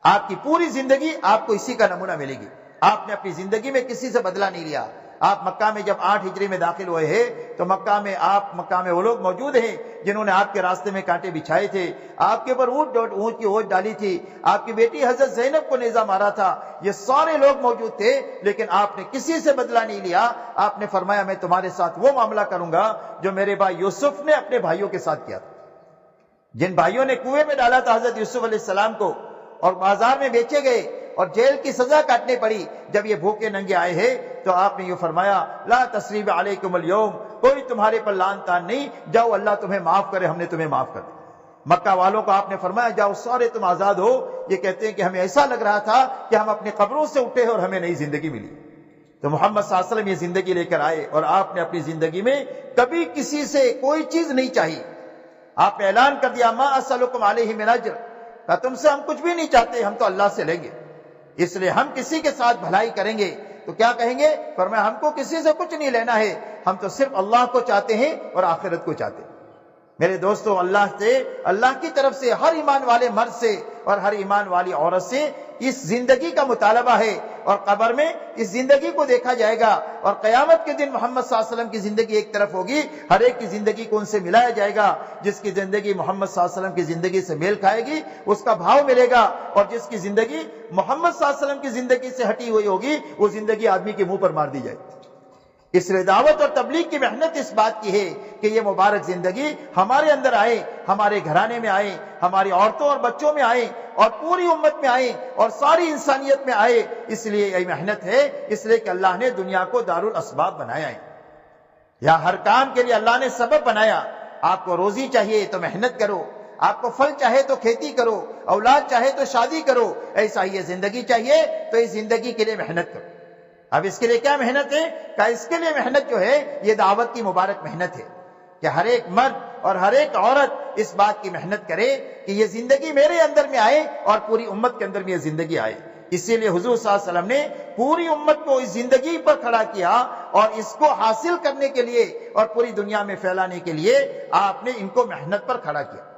آپ کی پوری زندگی آپ کو اسی کا نمونہ ملے گی. آپ نے اپنی زندگی میں کسی سے بدلہ نہیں لیا، آپ مکہ میں جب 8 ہجری میں داخل ہوئے ہیں تو مکہ میں وہ لوگ موجود ہیں جنہوں نے آپ کے راستے میں کانٹے بچھائے تھے، آپ کے اوپر اونٹ کی اوٹ ڈالی تھی، آپ کی بیٹی حضرت زینب کو نیزہ مارا تھا، یہ سارے لوگ موجود تھے، لیکن آپ نے کسی سے بدلہ نہیں لیا۔ آپ نے فرمایا میں تمہارے ساتھ وہ معاملہ کروں گا جو میرے بھائی یوسف نے اپنے بھائیوں کے ساتھ کیا تھا۔ جن بھائیوں نے کنویں میں ڈالا تھا حضرت یوسف علیہ السلام کو اور بازار میں بیچے گئے اور جیل کی سزا کاٹنے پڑی، جب یہ بھوکے ننگے آئے ہیں تو آپ نے یہ فرمایا لا تثریب علیکم اليوم، کوئی تمہارے پر لعن تان نہیں، جاؤ اللہ تمہیں معاف کرے، ہم نے تمہیں معاف کر دیا۔ مکہ والوں کو آپ نے فرمایا جاؤ سارے تم آزاد ہو۔ یہ کہتے ہیں کہ ہمیں ایسا لگ رہا تھا کہ ہم اپنی قبروں سے اٹھے اور ہمیں نئی زندگی ملی۔ تو محمد صلی اللہ علیہ وسلم یہ زندگی لے کر آئے اور آپ نے اپنی زندگی میں کبھی کسی سے کوئی چیز نہیں چاہی۔ آپ نے اعلان کر دیا ما اسألکم علیہ من اجر، کہ تم سے ہم کچھ بھی نہیں چاہتے، ہم تو اللہ سے لیں گے، اس لیے ہم کسی کے ساتھ بھلائی کریں گے تو کیا کہیں گے؟ فرمایا ہم کو کسی سے کچھ نہیں لینا ہے، ہم تو صرف اللہ کو چاہتے ہیں اور آخرت کو چاہتے ہیں۔ میرے دوستو، اللہ کی طرف سے ہر ایمان والے مرد سے اور ہر ایمان والی عورت سے اس زندگی کا مطالبہ ہے، اور قبر میں اس زندگی کو دیکھا جائے گا، اور قیامت کے دن محمد صلی اللہ علیہ وسلم کی زندگی ایک طرف ہوگی، ہر ایک کی زندگی کو ان سے ملایا جائے گا۔ جس کی زندگی محمد صلی اللہ علیہ وسلم کی زندگی سے میل کھائے گی اس کا بھاؤ ملے گا، اور جس کی زندگی محمد صلی اللہ علیہ وسلم کی زندگی سے ہٹی ہوئی ہوگی وہ زندگی آدمی کے منہ پر مار دی جائے گی۔ اس لیے دعوت اور تبلیغ کی محنت اس بات کی ہے کہ یہ مبارک زندگی ہمارے اندر آئے، ہمارے گھرانے میں آئے، ہماری عورتوں اور بچوں میں آئے، اور پوری امت میں آئے، اور ساری انسانیت میں آئے۔ اس لیے یہ محنت ہے، اس لیے کہ اللہ نے دنیا کو دارالاسباب بنایا ہے۔ یہاں ہر کام کے لیے اللہ نے سبب بنایا۔ آپ کو روزی چاہیے تو محنت کرو، آپ کو پھل چاہے تو کھیتی کرو، اولاد چاہے تو شادی کرو، ایسا ہی یہ زندگی چاہیے تو اس زندگی کے لیے محنت کرو۔ اب اس کے لیے کیا محنت ہے؟ کہ اس کے لیے محنت جو ہے یہ دعوت کی مبارک محنت ہے کہ ہر ایک مرد اور ہر ایک عورت اس بات کی محنت کرے کہ یہ زندگی میرے اندر میں آئے اور پوری امت کے اندر میں یہ زندگی آئے۔ اسی لیے حضور صلی اللہ علیہ وسلم نے پوری امت کو اس زندگی پر کھڑا کیا، اور اس کو حاصل کرنے کے لیے اور پوری دنیا میں پھیلانے کے لیے آپ نے ان کو محنت پر کھڑا کیا۔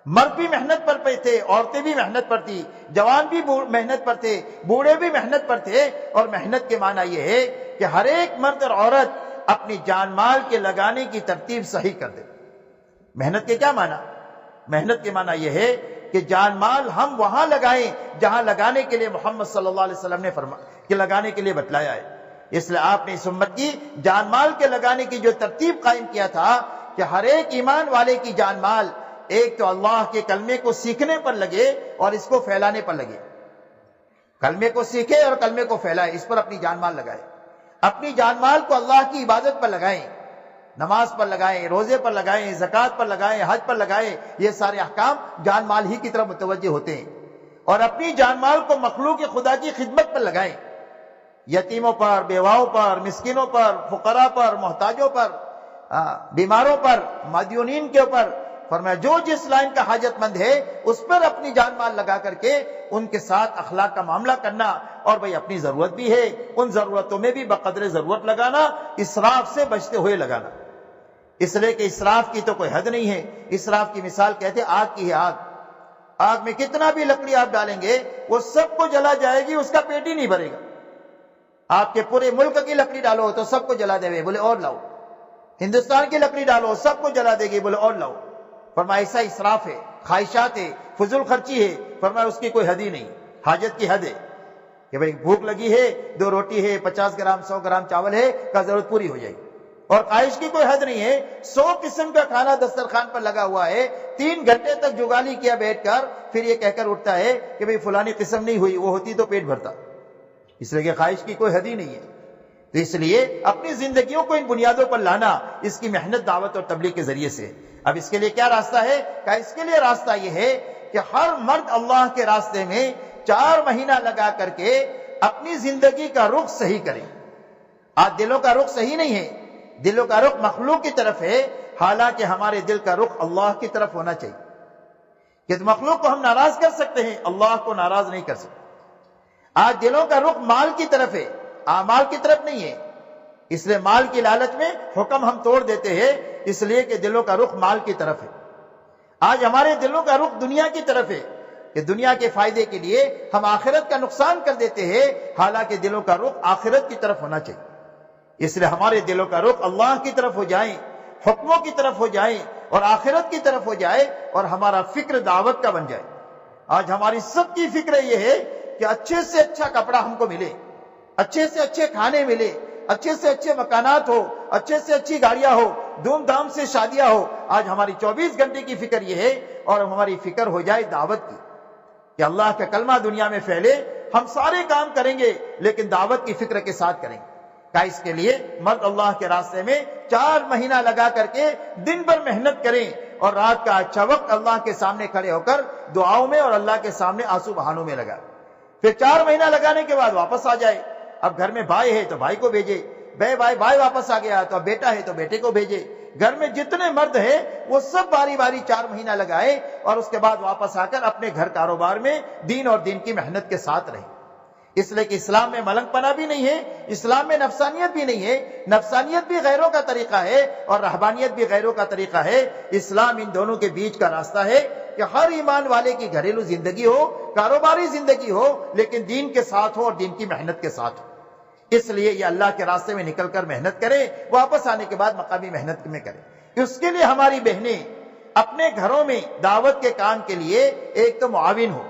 مرد بھی محنت پر پہ تھے، عورتیں بھی محنت پر تھی، جوان بھی محنت پر تھے، بوڑھے بھی محنت پر تھے۔ اور محنت کے معنی یہ ہے کہ ہر ایک مرد اور عورت اپنی جان مال کے لگانے کی ترتیب صحیح کر دے۔ محنت کے کیا معنی؟ محنت کے معنی یہ ہے کہ جان مال ہم وہاں لگائیں جہاں لگانے کے لیے محمد صلی اللہ علیہ وسلم نے فرمایا کہ لگانے کے لیے بتلایا ہے۔ اس لیے آپ نے اس امت کی جان مال کے لگانے کی جو ترتیب قائم کیا تھا کہ ہر ایک ایمان والے کی جان مال ایک تو اللہ کے کلمے کو سیکھنے پر لگے اور اس کو پھیلانے پر لگے۔ کلمے کو سیکھے اور کلمے کو پھیلائے، اس پر اپنی جان مال لگائے۔ اپنی جان مال کو اللہ کی عبادت پر لگائیں، نماز پر لگائیں، روزے پر لگائیں، زکوٰۃ پر لگائیں، حج پر لگائیں۔ یہ سارے احکام جان مال ہی کی طرف متوجہ ہوتے ہیں۔ اور اپنی جان مال کو مخلوق خدا کی خدمت پر لگائیں، یتیموں پر، بیواؤں پر، مسکینوں پر، فقراء پر، محتاجوں پر، بیماروں پر، مدیونین کے اوپر۔ فرمایا جو جس لائن کا حاجت مند ہے اس پر اپنی جان مال لگا کر کے ان کے ساتھ اخلاق کا معاملہ کرنا، اور بھئی اپنی ضرورت بھی ہے ان ضرورتوں میں بھی بقدر ضرورت لگانا، اسراف سے بچتے ہوئے لگانا۔ اس لیے کہ اسراف کی تو کوئی حد نہیں ہے۔ اسراف کی مثال کہتے آگ کی ہے۔ آگ میں کتنا بھی لکڑی آپ ڈالیں گے وہ سب کو جلا جائے گی، اس کا پیٹ ہی نہیں بھرے گا۔ آپ کے پورے ملک کی لکڑی ڈالو تو سب کو جلا دے گے، بولے اور لاؤ۔ ہندوستان کی لکڑی ڈالو سب کو جلا دے گی، بولے اور لاؤ۔ فرمایا ایسا اسراف ہے، خواہشات ہے، فضول خرچی ہے۔ فرمایا اس کی کوئی حد ہی نہیں، حاجت کی حد ہے کہ بھئی بھوک لگی ہے، 2 روٹی ہے، 50 گرام 100 گرام چاول ہے کا ضرورت پوری ہو جائے گی۔ اور خواہش کی کوئی حد نہیں ہے، 100 قسم کا کھانا دسترخوان پر لگا ہوا ہے، 3 گھنٹے تک جگالی کیا بیٹھ کر، پھر یہ کہہ کر اٹھتا ہے کہ بھئی فلانی قسم نہیں ہوئی، وہ ہوتی تو پیٹ بھرتا۔ اس لیے کہ خواہش کی کوئی حد ہی نہیں ہے۔ تو اس لیے اپنی زندگیوں کو ان بنیادوں پر لانا، اس کی محنت دعوت اور تبلیغ کے ذریعے سے۔ اب اس کے لیے کیا راستہ ہے؟ کہ اس کے لیے راستہ یہ ہے کہ ہر مرد اللہ کے راستے میں 4 مہینہ لگا کر کے اپنی زندگی کا رخ صحیح کرے۔ آج دلوں کا رخ صحیح نہیں ہے، دلوں کا رخ مخلوق کی طرف ہے، حالانکہ ہمارے دل کا رخ اللہ کی طرف ہونا چاہیے۔ کہ مخلوق کو ہم ناراض کر سکتے ہیں، اللہ کو ناراض نہیں کر سکتے۔ آج دلوں کا رخ مال کی طرف ہے، اعمال کی طرف نہیں ہے۔ اس لیے مال کی لالچ میں حکم ہم توڑ دیتے ہیں، اس لیے کہ دلوں کا رخ مال کی طرف ہے۔ آج ہمارے دلوں کا رخ دنیا کی طرف ہے کہ دنیا کے فائدے کے لیے ہم آخرت کا نقصان کر دیتے ہیں، حالانکہ دلوں کا رخ آخرت کی طرف ہونا چاہیے۔ اس لیے ہمارے دلوں کا رخ اللہ کی طرف ہو جائیں، حکموں کی طرف ہو جائیں اور آخرت کی طرف ہو جائے، اور ہمارا فکر دعوت کا بن جائے۔ آج ہماری سب کی فکر یہ ہے کہ اچھے سے اچھا کپڑا ہم کو ملے، اچھے سے اچھے کھانے ملے، اچھے سے اچھے مکانات ہو، اچھے سے اچھی گاڑیاں ہو، دھوم دھام سے شادیاں ہو۔ آج ہماری 24 گھنٹے کی فکر یہ ہے، اور ہماری فکر ہو جائے دعوت کی، کہ اللہ کا کلمہ دنیا میں پھیلے۔ ہم سارے کام کریں گے لیکن دعوت کی فکر کے ساتھ کریں گے۔ کہ اس کے لیے مرد اللہ کے راستے میں 4 مہینہ لگا کر کے دن بھر محنت کریں، اور رات کا اچھا وقت اللہ کے سامنے کھڑے ہو کر دعاؤں میں اور اللہ کے سامنے آنسو بہانوں میں لگا۔ پھر 4 مہینہ لگانے کے بعد واپس آ جائے۔ اب گھر میں بھائی ہے تو بھائی کو بھیجے، بھائی واپس آ گیا تو اب بیٹا ہے تو بیٹے کو بھیجے۔ گھر میں جتنے مرد ہیں وہ سب باری باری 4 مہینہ لگائے، اور اس کے بعد واپس آ کر اپنے گھر کاروبار میں دین اور دین کی محنت کے ساتھ رہے۔ اس لیے کہ اسلام میں ملنگ پنا بھی نہیں ہے، اسلام میں نفسانیت بھی نہیں ہے۔ نفسانیت بھی غیروں کا طریقہ ہے اور رہبانیت بھی غیروں کا طریقہ ہے۔ اسلام ان دونوں کے بیچ کا راستہ ہے کہ ہر ایمان والے کی گھریلو زندگی ہو، کاروباری زندگی ہو، لیکن دین کے ساتھ ہو اور دین کی محنت کے ساتھ ہو۔ اس لیے یہ اللہ کے راستے میں نکل کر محنت کرے، واپس آنے کے بعد مقامی محنت میں کرے۔ اس کے لیے ہماری بہنیں اپنے گھروں میں دعوت کے کام کے لیے ایک تو معاون ہو۔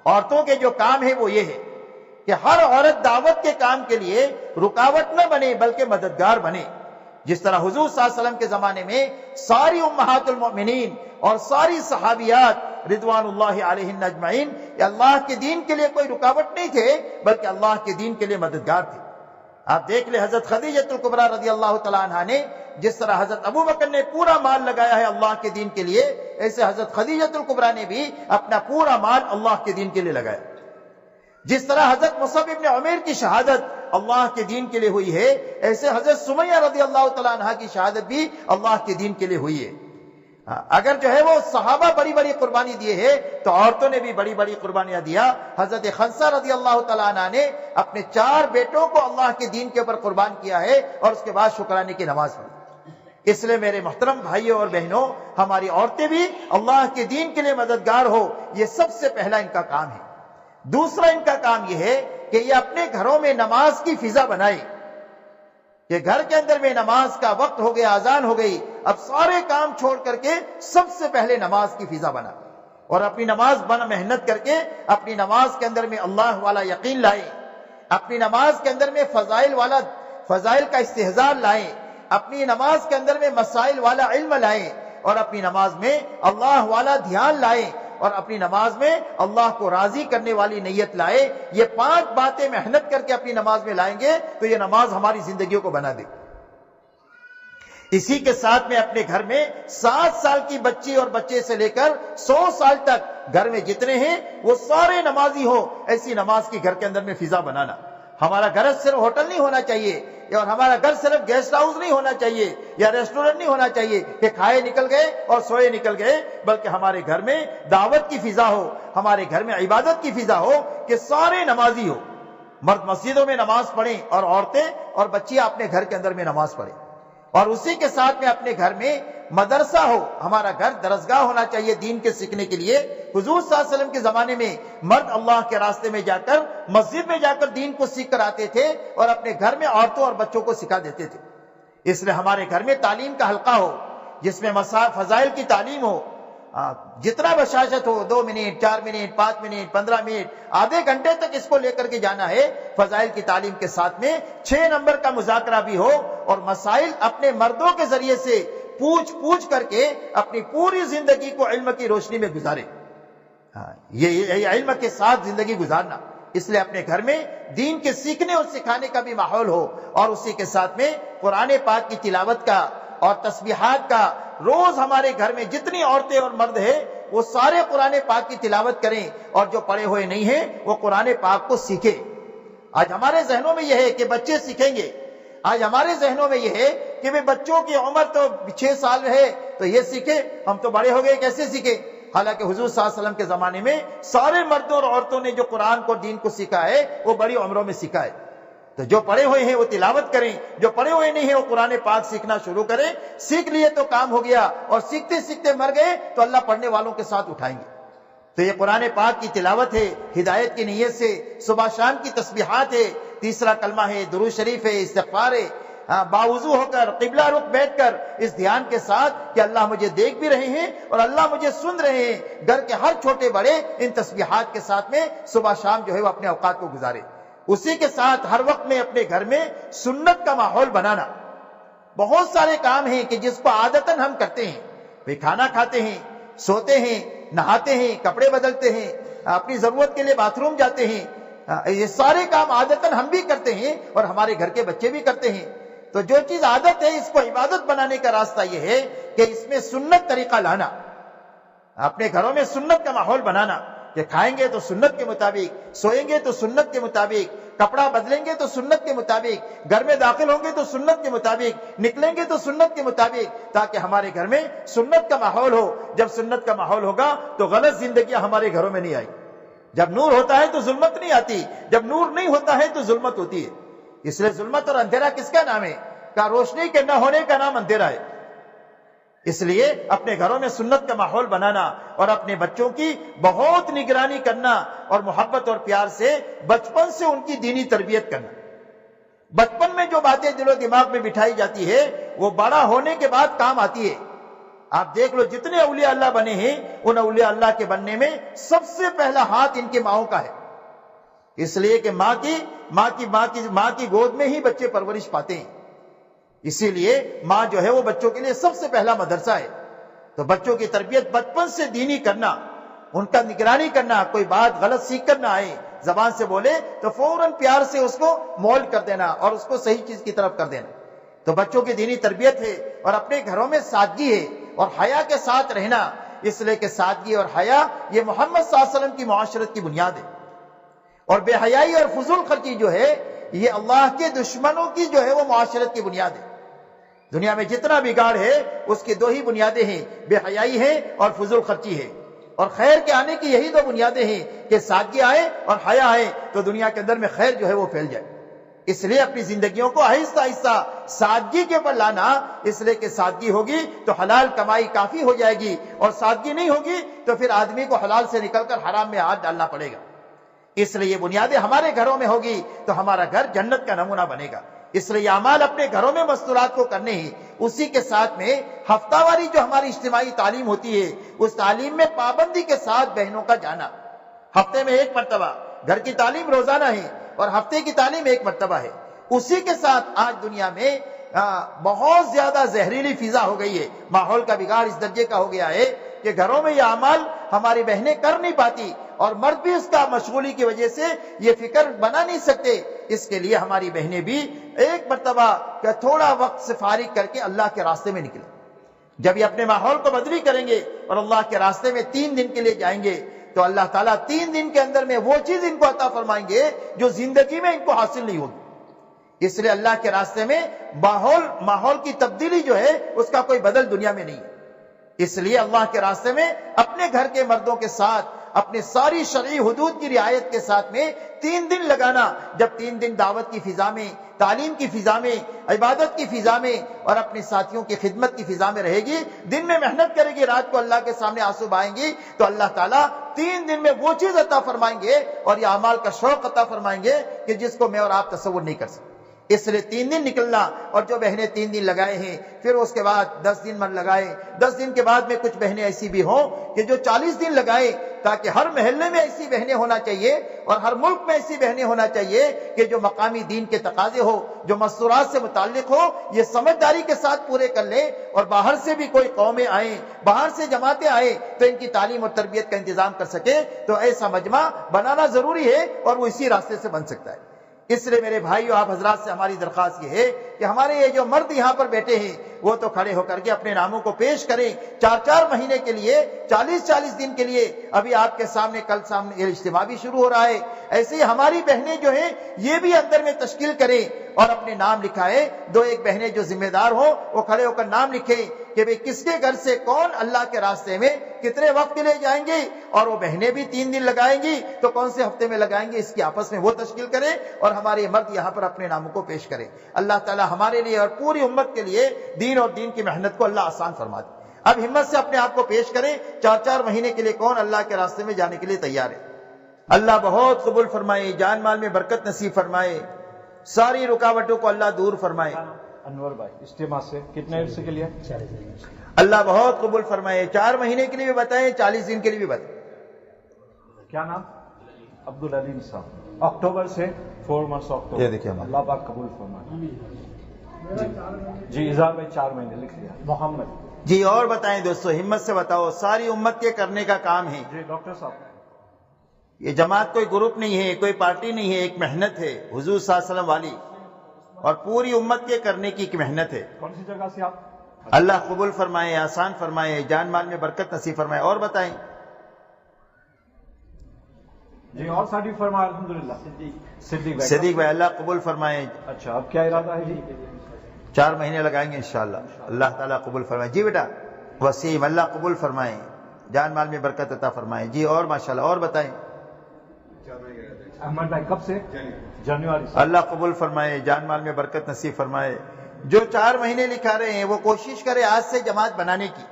عورتوں کے جو کام ہے وہ یہ ہے کہ ہر عورت دعوت کے کام کے لیے رکاوٹ نہ بنے بلکہ مددگار بنے۔ جس طرح حضور صلی اللہ علیہ وسلم کے زمانے میں ساری امہات المؤمنین اور ساری صحابیات رضوان اللہ علیہن اجمعین اللہ کے دین کے لیے کوئی رکاوٹ نہیں تھے، بلکہ اللہ کے دین کے لیے مددگار تھے۔ آپ دیکھ لیں حضرت خدیجہ الکبریٰ رضی اللہ تعالیٰ عنہا نے جس طرح حضرت ابو بکر نے پورا مال لگایا ہے اللہ کے دین کے لیے، ایسے حضرت خدیجہ الکبریٰ نے بھی اپنا پورا مال اللہ کے دین کے لیے لگایا۔ جس طرح حضرت مصعب ابن عمیر کی شہادت اللہ کے دین کے لیے ہوئی ہے، ایسے حضرت سمیہ رضی اللہ تعالیٰ عنہا کی شہادت بھی اللہ کے دین کے لیے ہوئی ہے۔ اگر جو ہے وہ صحابہ بڑی بڑی قربانی دیے ہیں تو عورتوں نے بھی بڑی بڑی قربانیاں دیا۔ حضرت خنسہ رضی اللہ تعالیٰ عنہ نے اپنے 4 بیٹوں کو اللہ کے دین کے اوپر قربان کیا ہے اور اس کے بعد شکرانے کی نماز پڑھی۔ اس لیے میرے محترم بھائیوں اور بہنوں، ہماری عورتیں بھی اللہ کے دین کے لیے مددگار ہو، یہ سب سے پہلا ان کا کام ہے۔ دوسرا ان کا کام یہ ہے کہ یہ اپنے گھروں میں نماز کی فضا بنائے، کہ گھر کے اندر میں نماز کا وقت ہو گیا، اذان ہو گئی، اب سارے کام چھوڑ کر کے سب سے پہلے نماز کی فضا بنا، اور اپنی نماز بنا محنت کر کے اپنی نماز کے اندر میں اللہ والا یقین لائیں، اپنی نماز کے اندر میں فضائل کا استحضار لائیں، اپنی نماز کے اندر میں مسائل والا علم لائیں، اور اپنی نماز میں اللہ والا دھیان لائیں، اور اپنی نماز میں اللہ کو راضی کرنے والی نیت لائے۔ یہ 5 باتیں محنت کر کے اپنی نماز میں لائیں گے تو یہ نماز ہماری زندگیوں کو بنا دے۔ اسی کے ساتھ میں اپنے گھر میں 7 سال کی بچی اور بچے سے لے کر 100 سال تک گھر میں جتنے ہیں وہ سارے نمازی ہوں، ایسی نماز کی گھر کے اندر میں فضا بنانا۔ ہمارا گھر صرف ہوٹل نہیں ہونا چاہیے، اور ہمارا گھر صرف گیسٹ ہاؤس نہیں ہونا چاہیے یا ریسٹورنٹ نہیں ہونا چاہیے کہ کھائے نکل گئے اور سوئے نکل گئے، بلکہ ہمارے گھر میں دعوت کی فضا ہو، ہمارے گھر میں عبادت کی فضا ہو کہ سارے نمازی ہو۔ مرد مسجدوں میں نماز پڑھیں اور عورتیں اور بچیاں اپنے گھر کے اندر میں نماز پڑھیں، اور اسی کے ساتھ میں اپنے گھر میں مدرسہ ہو۔ ہمارا گھر درسگاہ ہونا چاہیے دین کے سیکھنے کے لیے۔ حضور صلی اللہ علیہ وسلم کے زمانے میں مرد اللہ کے راستے میں جا کر مسجد میں جا کر دین کو سیکھ کر آتے تھے، اور اپنے گھر میں عورتوں اور بچوں کو سکھا دیتے تھے۔ اس لیے ہمارے گھر میں تعلیم کا حلقہ ہو جس میں فضائل کی تعلیم ہو، جتنا بشاشت ہو، 2 منٹ 4 منٹ 5 منٹ 15 منٹ آدھے گھنٹے تک اس کو لے کر کے جانا ہے۔ فضائل کی تعلیم کے ساتھ میں 6 نمبر کا مذاکرہ بھی ہو، اور مسائل اپنے مردوں کے ذریعے سے پوچھ کر کے اپنی پوری زندگی کو علم کی روشنی میں گزارے۔ یہ علم کے ساتھ زندگی گزارنا، اس لیے اپنے گھر میں دین کے سیکھنے اور سکھانے کا بھی ماحول ہو، اور اسی کے ساتھ میں قرآن پاک کی تلاوت کا اور تسبیحات کا روز ہمارے گھر میں جتنی عورتیں اور مرد ہیں وہ سارے قرآن پاک کی تلاوت کریں، اور جو پڑھے ہوئے نہیں ہیں وہ قرآن پاک کو سیکھیں۔ آج ہمارے ذہنوں میں یہ ہے کہ بچے سیکھیں گے، آج ہمارے ذہنوں میں یہ ہے کہ بچوں کی عمر تو 6 سال ہے تو یہ سیکھے، ہم تو بڑے ہو گئے کیسے سیکھے؟ حالانکہ حضور صلی اللہ علیہ وسلم کے زمانے میں سارے مردوں اور عورتوں نے جو قرآن کو دین کو سیکھا ہے وہ بڑی عمروں میں سیکھا ہے۔ تو جو پڑھے ہوئے ہیں وہ تلاوت کریں، جو پڑھے ہوئے نہیں ہیں وہ قرآن پاک سیکھنا شروع کریں۔ سیکھ لیے تو کام ہو گیا، اور سیکھتے سیکھتے مر گئے تو اللہ پڑھنے والوں کے ساتھ اٹھائیں گے۔ تو یہ قرآن پاک کی تلاوت ہے، ہدایت کی نیت سے صبح شام کی تسبیحات ہے، تیسرا کلمہ ہے، درود شریف ہے، استغفار ہے، باوضو ہو کر قبلہ رخ بیٹھ کر اس دھیان کے ساتھ کہ اللہ مجھے دیکھ بھی رہے ہیں اور اللہ مجھے سن رہے ہیں، گھر کے ہر چھوٹے بڑے ان تسبیحات کے ساتھ میں صبح شام جو ہے وہ اپنے اوقات کو گزارے۔ اسی کے ساتھ ہر وقت میں اپنے گھر میں سنت کا ماحول بنانا۔ بہت سارے کام ہیں کہ جس کو عادتاً ہم کرتے ہیں، وہ کھانا کھاتے ہیں، سوتے ہیں، نہاتے ہیں، کپڑے بدلتے ہیں، اپنی ضرورت کے لیے باتھ روم جاتے ہیں، یہ سارے کام عادتاً ہم بھی کرتے ہیں اور ہمارے گھر کے بچے بھی کرتے ہیں۔ تو جو چیز عادت ہے اس کو عبادت بنانے کا راستہ یہ ہے کہ اس میں سنت طریقہ لانا، اپنے گھروں میں سنت کا ماحول بنانا کہ کھائیں گے تو سنت کے مطابق، سوئیں گے تو سنت کے مطابق، کپڑا بدلیں گے تو سنت کے مطابق، گھر میں داخل ہوں گے تو سنت کے مطابق، نکلیں گے تو سنت کے مطابق، تاکہ ہمارے گھر میں سنت کا ماحول ہو۔ جب سنت کا ماحول ہوگا تو غلط زندگیاں ہمارے گھروں میں نہیں آئی۔ جب نور ہوتا ہے تو ظلمت نہیں آتی، جب نور نہیں ہوتا ہے تو ظلمت ہوتی ہے۔ اس لیے ظلمت اور اندھیرا کس کا نام ہے؟ کہ روشنی کے نہ ہونے کا نام اندھیرا ہے۔ اس لیے اپنے گھروں میں سنت کا ماحول بنانا اور اپنے بچوں کی بہت نگرانی کرنا اور محبت اور پیار سے بچپن سے ان کی دینی تربیت کرنا۔ بچپن میں جو باتیں دل و دماغ میں بٹھائی جاتی ہے وہ بڑا ہونے کے بعد کام آتی ہے۔ آپ دیکھ لو جتنے اولیاء اللہ بنے ہیں ان اولیاء اللہ کے بننے میں سب سے پہلا ہاتھ ان کے ماؤں کا ہے، اس لیے کہ ماں کی گود میں ہی بچے پرورش پاتے ہیں۔ اسی لیے ماں جو ہے وہ بچوں کے لیے سب سے پہلا مدرسہ ہے۔ تو بچوں کی تربیت بچپن سے دینی کرنا، ان کا نگرانی کرنا، کوئی بات غلط سیکھ کر نہ آئے، زبان سے بولے تو فوراً پیار سے اس کو مولڈ کر دینا اور اس کو صحیح چیز کی طرف کر دینا۔ تو بچوں کی دینی تربیت ہے اور اپنے گھروں میں سادگی ہے اور حیا کے ساتھ رہنا، اس لیے کہ سادگی اور حیا یہ محمد صلی اللہ علیہ وسلم کی معاشرت کی بنیاد ہے۔ اور بے حیائی اور فضول خرچی جو ہے یہ اللہ کے دشمنوں کی جو ہے وہ معاشرت کی بنیاد ہے۔ دنیا میں جتنا بگاڑ ہے اس کی دو ہی بنیادیں ہیں، بے حیائی ہے اور فضول خرچی ہے۔ اور خیر کے آنے کی یہی دو بنیادیں ہیں کہ سادگی آئے اور حیا آئے تو دنیا کے اندر میں خیر جو ہے وہ پھیل جائے۔ اس لیے اپنی زندگیوں کو آہستہ آہستہ سادگی کے پر لانا، اس لیے کہ سادگی ہوگی تو حلال کمائی کافی ہو جائے گی، اور سادگی نہیں ہوگی تو پھر آدمی کو حلال سے نکل کر حرام میں ہاتھ ڈالنا پڑے گا۔ اس لیے یہ بنیادیں ہمارے گھروں میں ہوگی تو ہمارا گھر جنت کا نمونہ بنے گا۔ اس لیے یہ اعمال اپنے گھروں میں مستورات کو کرنے ہی، اسی کے ساتھ میں ہفتہ واری جو ہماری اجتماعی تعلیم ہوتی ہے اس تعلیم میں پابندی کے ساتھ بہنوں کا جانا۔ ہفتے میں ایک مرتبہ گھر کی تعلیم روزانہ ہے اور ہفتے کی تعلیم ایک مرتبہ ہے۔ اسی کے ساتھ آج دنیا میں بہت زیادہ زہریلی فضا ہو گئی ہے، ماحول کا بگاڑ اس درجے کا ہو گیا ہے کہ گھروں میں یہ اعمال ہماری بہنیں کر نہیں پاتی اور مرد بھی اس کا مشغولی کی وجہ سے یہ فکر بنا نہیں سکتے۔ اس کے لیے ہماری بہنیں بھی ایک مرتبہ کہ تھوڑا وقت سے فارغ کر کے اللہ کے راستے میں نکلیں۔ جب یہ اپنے ماحول کو بدلی کریں گے اور اللہ کے راستے میں 3 دن کے لیے جائیں گے تو اللہ تعالیٰ 3 دن کے اندر میں وہ چیز ان کو عطا فرمائیں گے جو زندگی میں ان کو حاصل نہیں ہوگی۔ اس لیے اللہ کے راستے میں ماحول کی تبدیلی جو ہے اس کا کوئی بدل دنیا میں نہیں ہے۔ اس لیے اللہ کے راستے میں اپنے گھر کے مردوں کے ساتھ اپنے ساری شرعی حدود کی رعایت کے ساتھ میں 3 دن لگانا۔ جب 3 دن دعوت کی فضا میں، تعلیم کی فضا میں، عبادت کی فضا میں اور اپنے ساتھیوں کی خدمت کی فضا میں رہے گی، دن میں محنت کرے گی، رات کو اللہ کے سامنے آنسو بہائیں گی، تو اللہ تعالیٰ 3 دن میں وہ چیز عطا فرمائیں گے اور یہ اعمال کا شوق عطا فرمائیں گے کہ جس کو میں اور آپ تصور نہیں کر سکتے۔ اس لیے 3 دن نکلنا، اور جو بہنیں 3 دن لگائے ہیں پھر اس کے بعد 10 دن من لگائے، 10 دن کے بعد میں کچھ بہنیں ایسی بھی ہوں کہ جو 40 دن لگائے، تاکہ ہر محلے میں ایسی بہنیں ہونا چاہیے اور ہر ملک میں ایسی بہنیں ہونا چاہیے کہ جو مقامی دین کے تقاضے ہو، جو مستورات سے متعلق ہو، یہ سمجھداری کے ساتھ پورے کر لیں، اور باہر سے بھی کوئی قومیں آئیں، باہر سے جماعتیں آئیں تو ان کی تعلیم اور تربیت کا انتظام کر سکے۔ تو ایسا مجمع بنانا ضروری ہے اور وہ اسی راستے سے بن سکتا ہے۔ اس لیے میرے بھائیو، آپ حضرات سے ہماری درخواست یہ ہے کہ ہمارے یہ جو مرد یہاں پر بیٹھے ہیں وہ تو کھڑے ہو کر کے اپنے ناموں کو پیش کریں 4 مہینے کے لیے، 40 دن کے لیے۔ ابھی آپ کے سامنے کل یہ اجتماع بھی شروع ہو رہا ہے، ایسے ہی ہماری بہنیں جو ہیں یہ بھی اندر میں تشکیل کریں اور اپنے نام لکھائیں۔ 2-1 بہنیں جو ذمہ دار ہوں وہ کھڑے ہو کر نام لکھیں کہ بھئی کس کے گھر سے کون اللہ کے راستے میں کتنے وقت کے لیے جائیں گے، اور وہ بہنیں بھی 3 دن لگائیں گی تو کون سے ہفتے میں لگائیں گے، اس کی آپس میں وہ تشکیل کریں اور ہمارے مرد یہاں پر اپنے ناموں کو پیش کریں۔ اللہ تعالی ہمارے لیے اور پوری امت کے لیے دین اور دین کی محنت کو اللہ آسان فرما دے۔ اب ہمت سے اپنے آپ کو پیش کریں، 4 مہینے کے لیے کون اللہ کے راستے میں جانے کے لیے تیار ہے۔ اللہ بہت قبول فرمائے، جان مال میں برکت نصیب فرمائے، ساری رکاوٹوں کو اللہ دور فرمائے۔ انور بھائی اجتماع سے کتنے عرصے کے لیے؟ اللہ بہت قبول فرمائے. 4 مہینے کے لیے بھی بتائیں, 40 دن کے لیے بھی بتائیں. کیا نام؟ عبدالعلیم صاحب. اکتوبر سے 4 months اکتوبر. یہ دیکھیں اللہ پاک قبول فرمائے. جی اظہار بھائی 4 مہینے لکھ لیا. محمد جی اور بتائیں دوستو, ہمت سے بتاؤ, ساری امت کے کرنے کا کام ہے. جی ڈاکٹر صاحب. یہ جماعت کوئی گروپ نہیں ہے, کوئی پارٹی نہیں ہے, ایک محنت ہے حضور صلی اللہ علیہ وسلم والی, اور پوری امت کے کرنے کی ایک محنت ہے. کون سی جگہ سے آپ؟ اللہ قبول فرمائے, آسان فرمائے, جان مال میں برکت نصیب فرمائے. اور بتائیں. جی اور ساتھی فرمائے الحمدللہ. صدیق بھائی اللہ قبول فرمائے. اچھا اب کیا ارادہ ہے جی؟ 4 مہینے لگائیں گے انشاءاللہ, اللہ تعالیٰ قبول فرمائے. جی بیٹا وسیم, اللہ قبول فرمائے, جان مال میں برکت عطا فرمائے. جی اور ماشاءاللہ. اور بتائیں. احمد بھائی کب سے؟ جنوری سے. اللہ قبول فرمائے, جان مال میں برکت نصیب فرمائے. جو 4 مہینے لکھا رہے ہیں وہ کوشش کرے آج سے جماعت بنانے کی,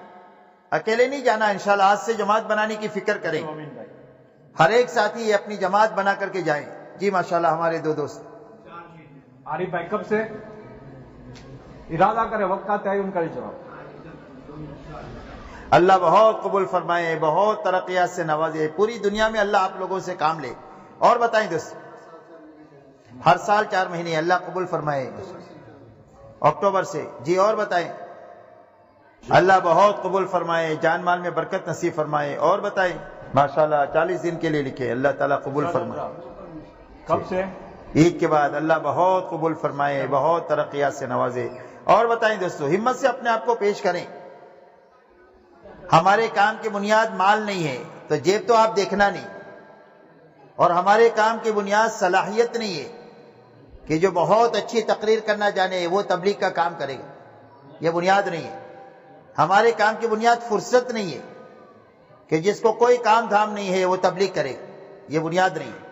اکیلے نہیں جانا انشاءاللہ, آج سے جماعت بنانے کی فکر کریں. ہر ایک ساتھی اپنی جماعت بنا کر کے جائیں. جی ماشاءاللہ ہمارے 2 دوست. عارف بھائی کب سے؟ ارادہ کرے, وقت کا تعین کرے جواب. اللہ بہت قبول فرمائے, بہت ترقیات سے نوازے, پوری دنیا میں اللہ آپ لوگوں سے کام لے. اور بتائیں دوست. ہر سال 4 مہینے, اللہ قبول فرمائے, اکتوبر سے. جی اور بتائیں. اللہ بہت قبول فرمائے, جان مال میں برکت نصیب فرمائے. اور بتائیں. ماشاءاللہ 40 دن کے لیے لکھے, اللہ تعالیٰ قبول فرمائے. کب سے؟ عید کے بعد. اللہ بہت قبول فرمائے, بہت ترقیات سے نوازے. اور بتائیں دوستو, ہمت سے اپنے آپ کو پیش کریں. ہمارے کام کی بنیاد مال نہیں ہے تو جیب تو آپ دیکھنا نہیں, اور ہمارے کام کی بنیاد صلاحیت نہیں ہے کہ جو بہت اچھی تقریر کرنا جانے وہ تبلیغ کا کام کرے گا, یہ بنیاد نہیں ہے. ہمارے کام کی بنیاد فرصت نہیں ہے کہ جس کو کوئی کام دھام نہیں ہے وہ تبلیغ کرے, یہ بنیاد نہیں ہے.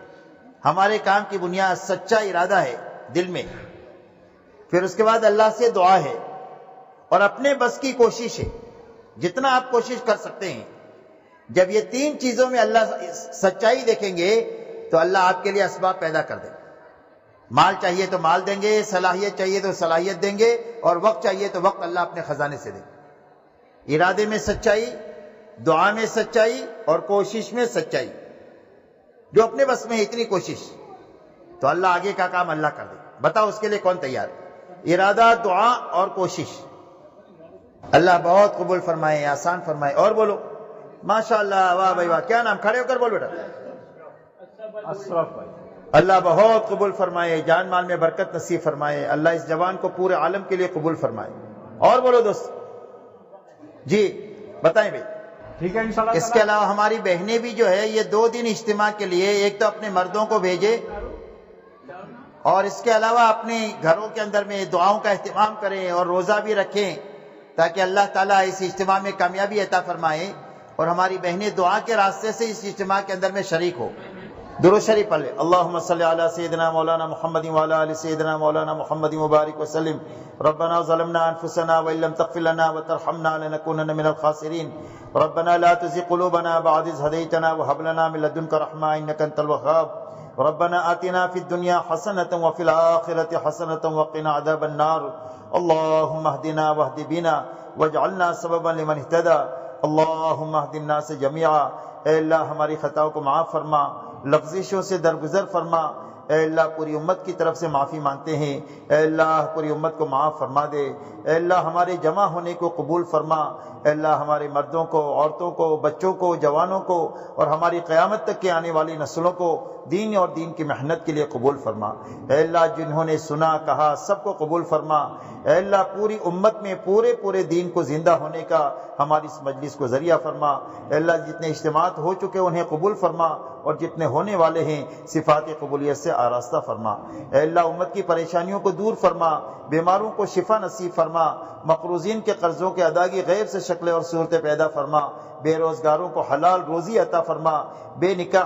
ہمارے کام کی بنیاد سچا ارادہ ہے دل میں, پھر اس کے بعد اللہ سے دعا ہے, اور اپنے بس کی کوشش ہے, جتنا آپ کوشش کر سکتے ہیں. جب یہ 3 چیزوں میں اللہ سچائی دیکھیں گے تو اللہ آپ کے لیے اسباب پیدا کر دیں گے. مال چاہیے تو مال دیں گے, صلاحیت چاہیے تو صلاحیت دیں گے, اور وقت چاہیے تو وقت اللہ اپنے خزانے سے دیں گے. ارادے میں سچائی, دعا میں سچائی, اور کوشش میں سچائی. جو اپنے بس میں اتنی کوشش, تو اللہ آگے کا کام اللہ کر دے. بتاؤ اس کے لیے کون تیار؟ ارادہ, دعا اور کوشش. اللہ بہت قبول فرمائے, آسان فرمائے. اور بولو ماشاءاللہ, واہ بھائی واہ. کیا نام؟ کھڑے ہو کر بول بیٹا. اشرف بھائی. اللہ بہت قبول فرمائے, جان مال میں برکت نصیب فرمائے. اللہ اس جوان کو پورے عالم کے لیے قبول فرمائے. اور بولو دوست. جی بتائیں بھائی. ٹھیک ہے انشاءاللہ. اس کے علاوہ ہماری بہنیں بھی جو ہے یہ 2 دن اجتماع کے لیے, ایک تو اپنے مردوں کو بھیجے, اور اس کے علاوہ اپنے گھروں کے اندر میں دعاؤں کا اہتمام کریں اور روزہ بھی رکھیں, تاکہ اللہ تعالیٰ اس اجتماع میں کامیابی عطا فرمائے, اور ہماری بہنیں دعا کے راستے سے اس اجتماع کے اندر میں شریک ہو. درود شریف پڑھ لیں. اللہم صلی علی سیدنا مولانا محمد وعلی آل سیدنا مولانا محمد مبارک وسلم. ربنا ظلمنا انفسنا وان لم تغفر لنا وترحمنا لنكونن من الخاسرین. ربنا لا تزغ قلوبنا بعد إذ هديتنا وهب لنا من لدنك رحمة إنك أنت الوهاب. ربنا آتنا في الدنيا حسنة وفي الآخرة حسنة وقنا عذاب النار. اللهم اهدنا واهد بنا واجعلنا سببا لمن اهتدى. اللهم اهد الناس جميعا. اے اللہ ہماری خطاؤں کو معاف فرما, لغزشوں سے درگزر فرما. اے اللہ پوری امت کی طرف سے معافی مانگتے ہیں. اے اللہ پوری امت کو معاف فرما دے. اے اللہ ہمارے جمع ہونے کو قبول فرما. اے اللہ ہمارے مردوں کو, عورتوں کو, بچوں کو, جوانوں کو, اور ہماری قیامت تک کے آنے والی نسلوں کو دین اور دین کی محنت کے لیے قبول فرما. اے اللہ جنہوں نے سنا کہا سب کو قبول فرما. اے اللہ پوری امت میں پورے دین کو زندہ ہونے کا ہماری اس مجلس کو ذریعہ فرما. اے اللہ جتنے اجتماعات ہو چکے انہیں قبول فرما, اور جتنے ہونے والے ہیں صفات قبولیت سے آراستہ فرما. اے اللہ امت کی پریشانیوں کو دور فرما, بیماروں کو شفا نصیب فرما, مقروضین کے قرضوں کے ادائیگی غیر سے شکلیں اور صورتیں پیدا فرما, بے روزگاروں کو حلال روزی عطا فرما, بے نکاح